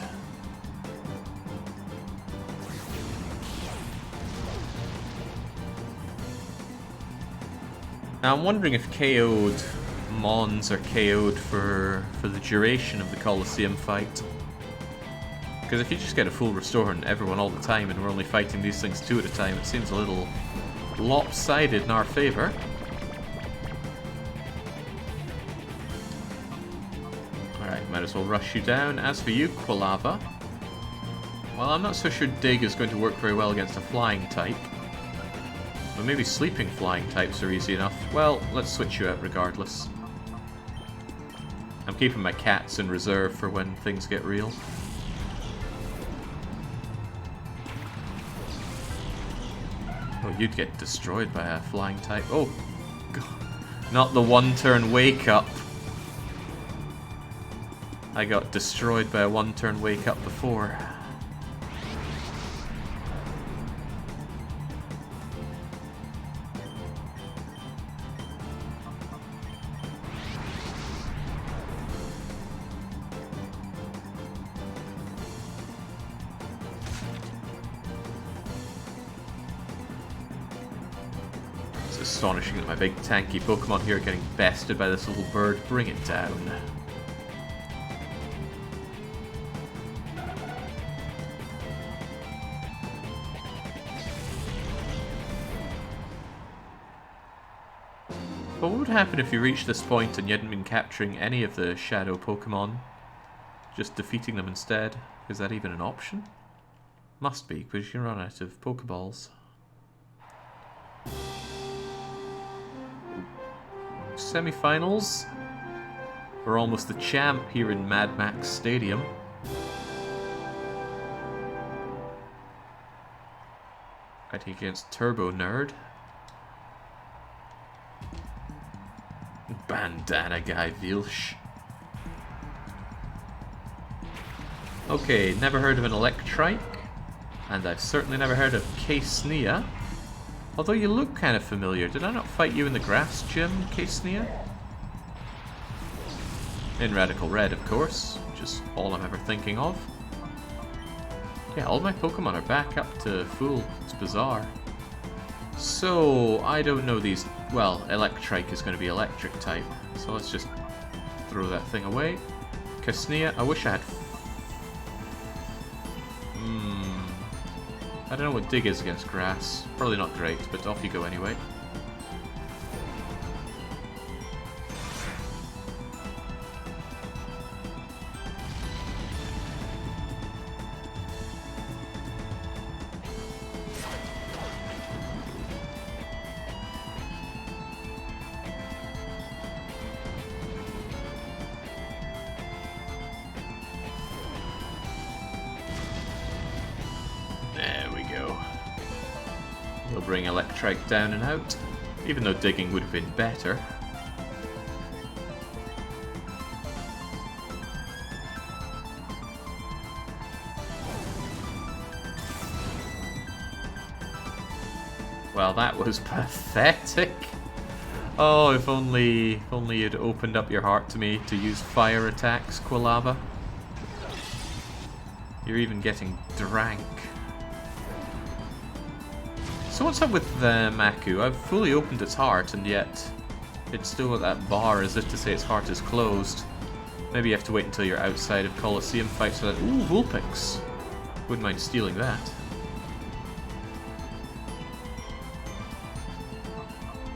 Now I'm wondering if KO'd Mons are KO'd for the duration of the Colosseum fight. Because if you just get a full restore on everyone all the time and we're only fighting these things two at a time, it seems a little lopsided in our favour. Alright, might as well rush you down. As for you, Quilava, well, I'm not so sure Dig is going to work very well against a flying type. But maybe sleeping flying types are easy enough. Well, let's switch you out regardless. I'm keeping my cats in reserve for when things get real. Oh, you'd get destroyed by a flying type. Oh, God. Not the one-turn wake-up. I got destroyed by a one-turn wake-up before. Astonishing that my big tanky Pokemon here are getting bested by this little bird. Bring it down. But what would happen if you reached this point and you hadn't been capturing any of the shadow Pokemon? Just defeating them instead? Is that even an option? Must be, because you can run out of Pokeballs. Semi-finals. We're almost the champ here in Mad Max Stadium. Fighting against Turbo Nerd. Bandana Guy Vilsh. Okay, never heard of an Electrike. And I've certainly never heard of K-Snea. Although you look kind of familiar. Did I not fight you in the grass gym, K-Snea? In Radical Red, of course, which is all I'm ever thinking of. Yeah, all my Pokemon are back up to full. It's bizarre. So, I don't know these... Well, Electrike is going to be electric type, so let's just throw that thing away. K-Snea, I wish I had... I don't know what Dig is against grass. Probably not great, but off you go anyway. We'll bring Electrike down and out, even though digging would have been better. Well, that was pathetic. Oh, if only you'd opened up your heart to me to use fire attacks, Quilava. You're even getting drank. So what's up with Maku? I've fully opened its heart, and yet It's still at that bar as if to say its heart is closed. Maybe you have to wait until you're outside of Colosseum fights for that. Ooh, Vulpix. Wouldn't mind stealing that.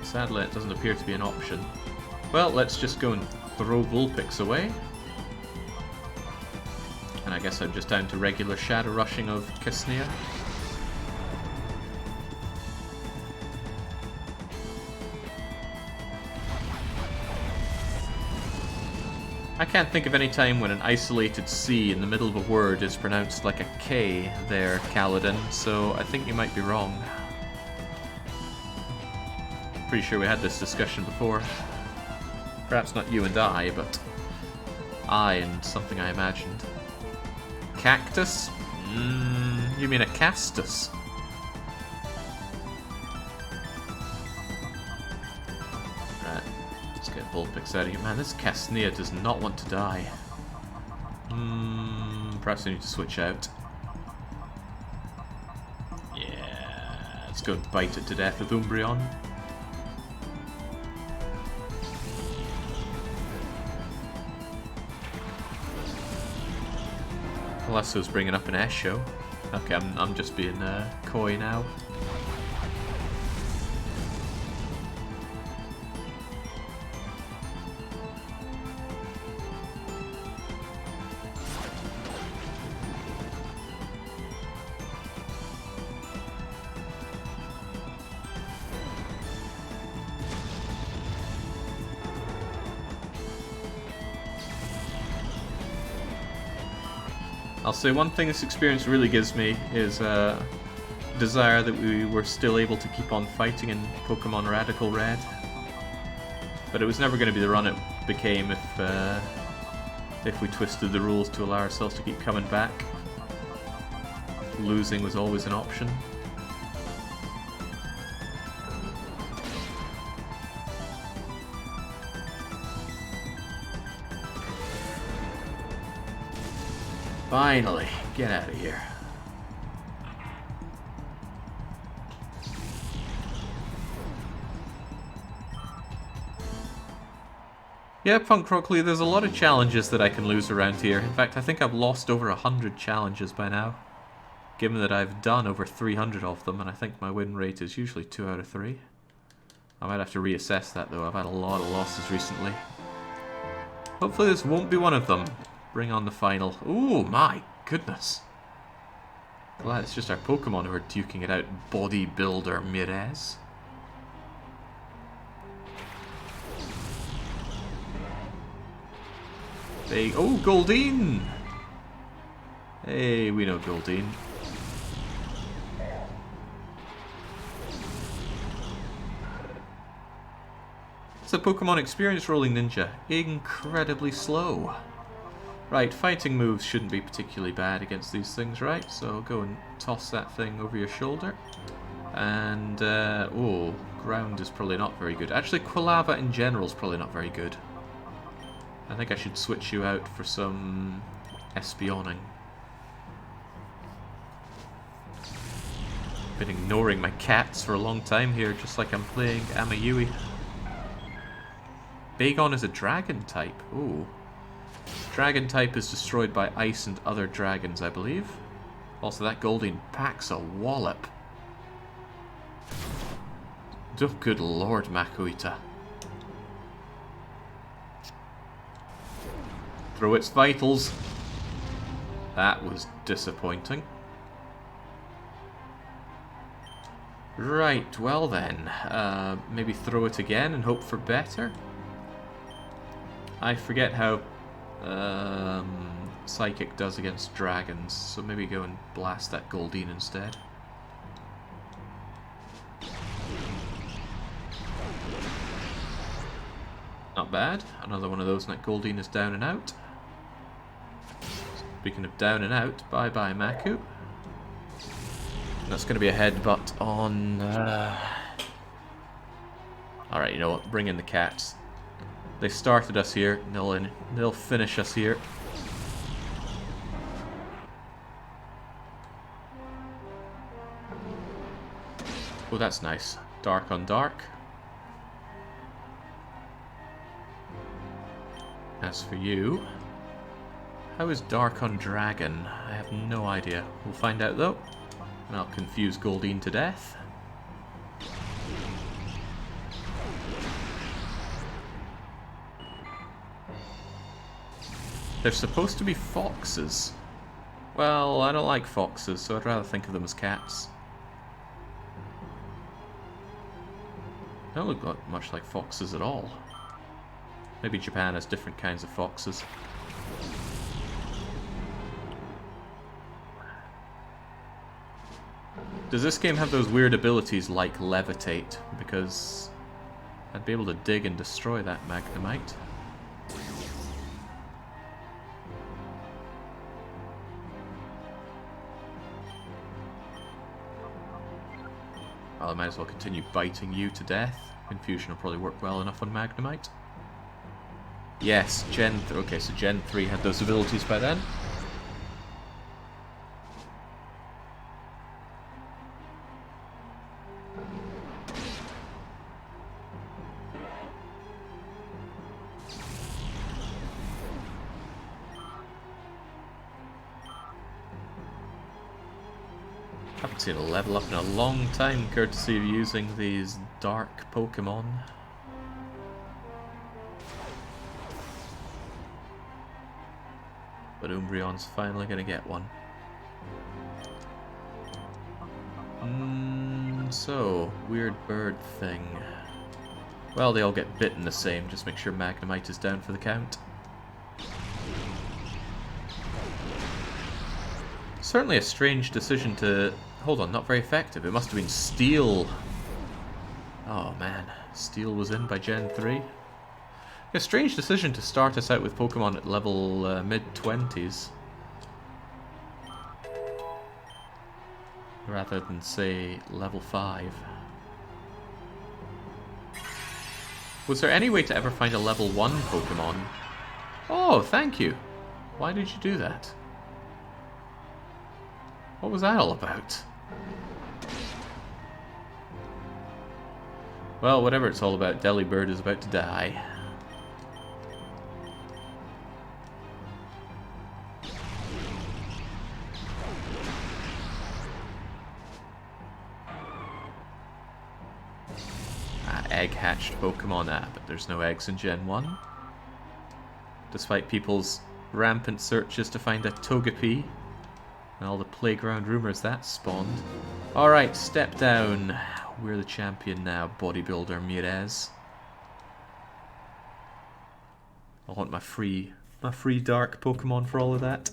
Sadly, it doesn't appear to be an option. Well, let's just go and throw Vulpix away. And I guess I'm just down to regular shadow rushing of Casnea. I can't think of any time when an isolated C in the middle of a word is pronounced like a K there, Kaladin, so I think you might be wrong. Pretty sure we had this discussion before. Perhaps not you and I, but I and something I imagined. Cactus? You mean a castus? Right, let's get Vulpix out of here. Man, this Casnea does not want to die. Perhaps I need to switch out. Yeah, let's go and bite it to death with Umbreon. Alesso's bringing up an Esho. Okay, I'm just being coy now. I'll say one thing this experience really gives me is a desire that we were still able to keep on fighting in Pokemon Radical Red. But it was never going to be the run it became if we twisted the rules to allow ourselves to keep coming back. Losing was always an option. Finally, get out of here. Yeah, Punk Rockley, there's a lot of challenges that I can lose around here. In fact, I think I've lost over 100 challenges by now. Given that I've done over 300 of them, and I think my win rate is usually 2 out of 3. I might have to reassess that though, I've had a lot of losses recently. Hopefully this won't be one of them. Bring on the final. Ooh, my goodness. Glad it's just our Pokemon who are duking it out. Bodybuilder Mirez. Hey, oh, Goldeen! Hey, we know Goldeen. It's a Pokemon experience rolling ninja. Incredibly slow. Right, fighting moves shouldn't be particularly bad against these things, right? So go and toss that thing over your shoulder. And, oh, ground is probably not very good. Actually, Quilava in general is probably not very good. I think I should switch you out for some espioning. Been ignoring my cats for a long time here, just like I'm playing Amayui. Bagon is a dragon type. Ooh. Dragon type is destroyed by ice and other dragons, I believe. Also, that Goldeen packs a wallop. Oh, good lord, Makuita. Throw its vitals. That was disappointing. Right, well then. Maybe throw it again and hope for better. I forget how Psychic does against dragons, so maybe go and blast that Goldeen instead. Not bad. Another one of those and that Goldeen is down and out. Speaking of down and out, bye-bye Maku. That's going to be a headbutt on... Alright, you know what? Bring in the cats. They started us here. They'll finish us here. Oh, that's nice. Dark on dark. As for you, how is Dark on Dragon? I have no idea. We'll find out though, and I'll confuse Goldeen to death. They're supposed to be foxes. Well, I don't like foxes, so I'd rather think of them as cats. They don't look much like foxes at all. Maybe Japan has different kinds of foxes. Does this game have those weird abilities like levitate? Because I'd be able to dig and destroy that magnemite. Well, I might as well continue biting you to death. Confusion will probably work well enough on magnemite. Yes, okay, so Gen 3 had those abilities by then. Haven't seen a level up in a long time, courtesy of using these dark Pokemon. But Umbreon's finally gonna get one. So, weird bird thing. Well, they all get bitten the same, just make sure Magnemite is down for the count. Certainly a strange decision to... Hold on, not very effective. It must have been Steel. Oh man, Steel was in by Gen 3. A strange decision to start us out with Pokemon at level mid-20s. Rather than, say, level 5. Was there any way to ever find a level 1 Pokemon? Oh, thank you. Why did you do that? What was that all about? Well, whatever it's all about, Delibird is about to die. Egg-hatched Pokemon, but there's no eggs in Gen 1. Despite people's rampant searches to find a Togepi, and all the playground rumors that spawned. Alright, step down. We're the champion now, bodybuilder Mirez. I want my free dark Pokemon for all of that.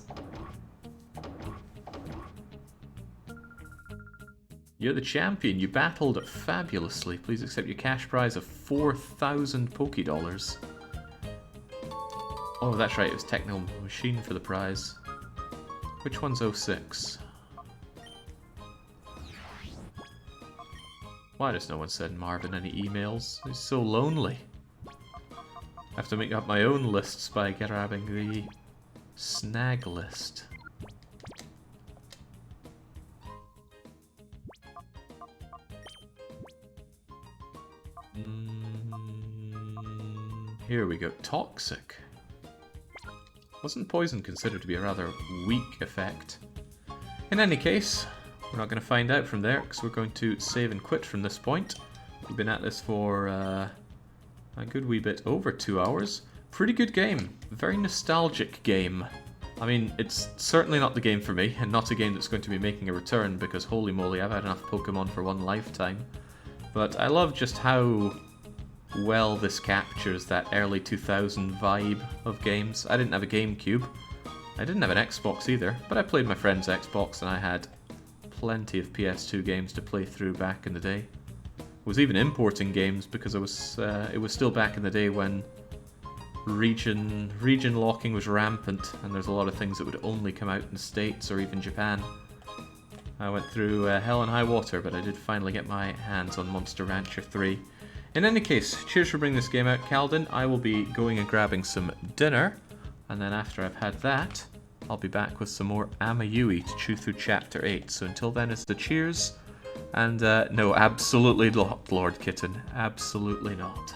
You're the champion. You battled fabulously. Please accept your cash prize of 4,000 Pokédollars. Oh, that's right. It was Technical Machine for the prize. Which one's 06? Why does no one send Marvin any emails? He's so lonely. I have to make up my own lists by grabbing the snag list. Here we go. Toxic. Wasn't poison considered to be a rather weak effect? In any case, we're not going to find out from there, because we're going to save and quit from this point. We've been at this for a good wee bit over 2 hours. Pretty good game. Very nostalgic game. I mean, it's certainly not the game for me, and not a game that's going to be making a return, because holy moly, I've had enough Pokemon for one lifetime. But I love just how well this captures that early 2000 vibe of games. I didn't have a GameCube. I didn't have an Xbox either, but I played my friend's Xbox and I had plenty of PS2 games to play through back in the day. I was even importing games because it was still back in the day when region locking was rampant and there's a lot of things that would only come out in the States or even Japan. I went through hell and high water, but I did finally get my hands on Monster Rancher 3. In any case, cheers for bringing this game out, Calden. I will be going and grabbing some dinner, and then after I've had that, I'll be back with some more Amayui to chew through Chapter 8. So until then, it's the cheers, and no, absolutely not, Lord Kitten. Absolutely not.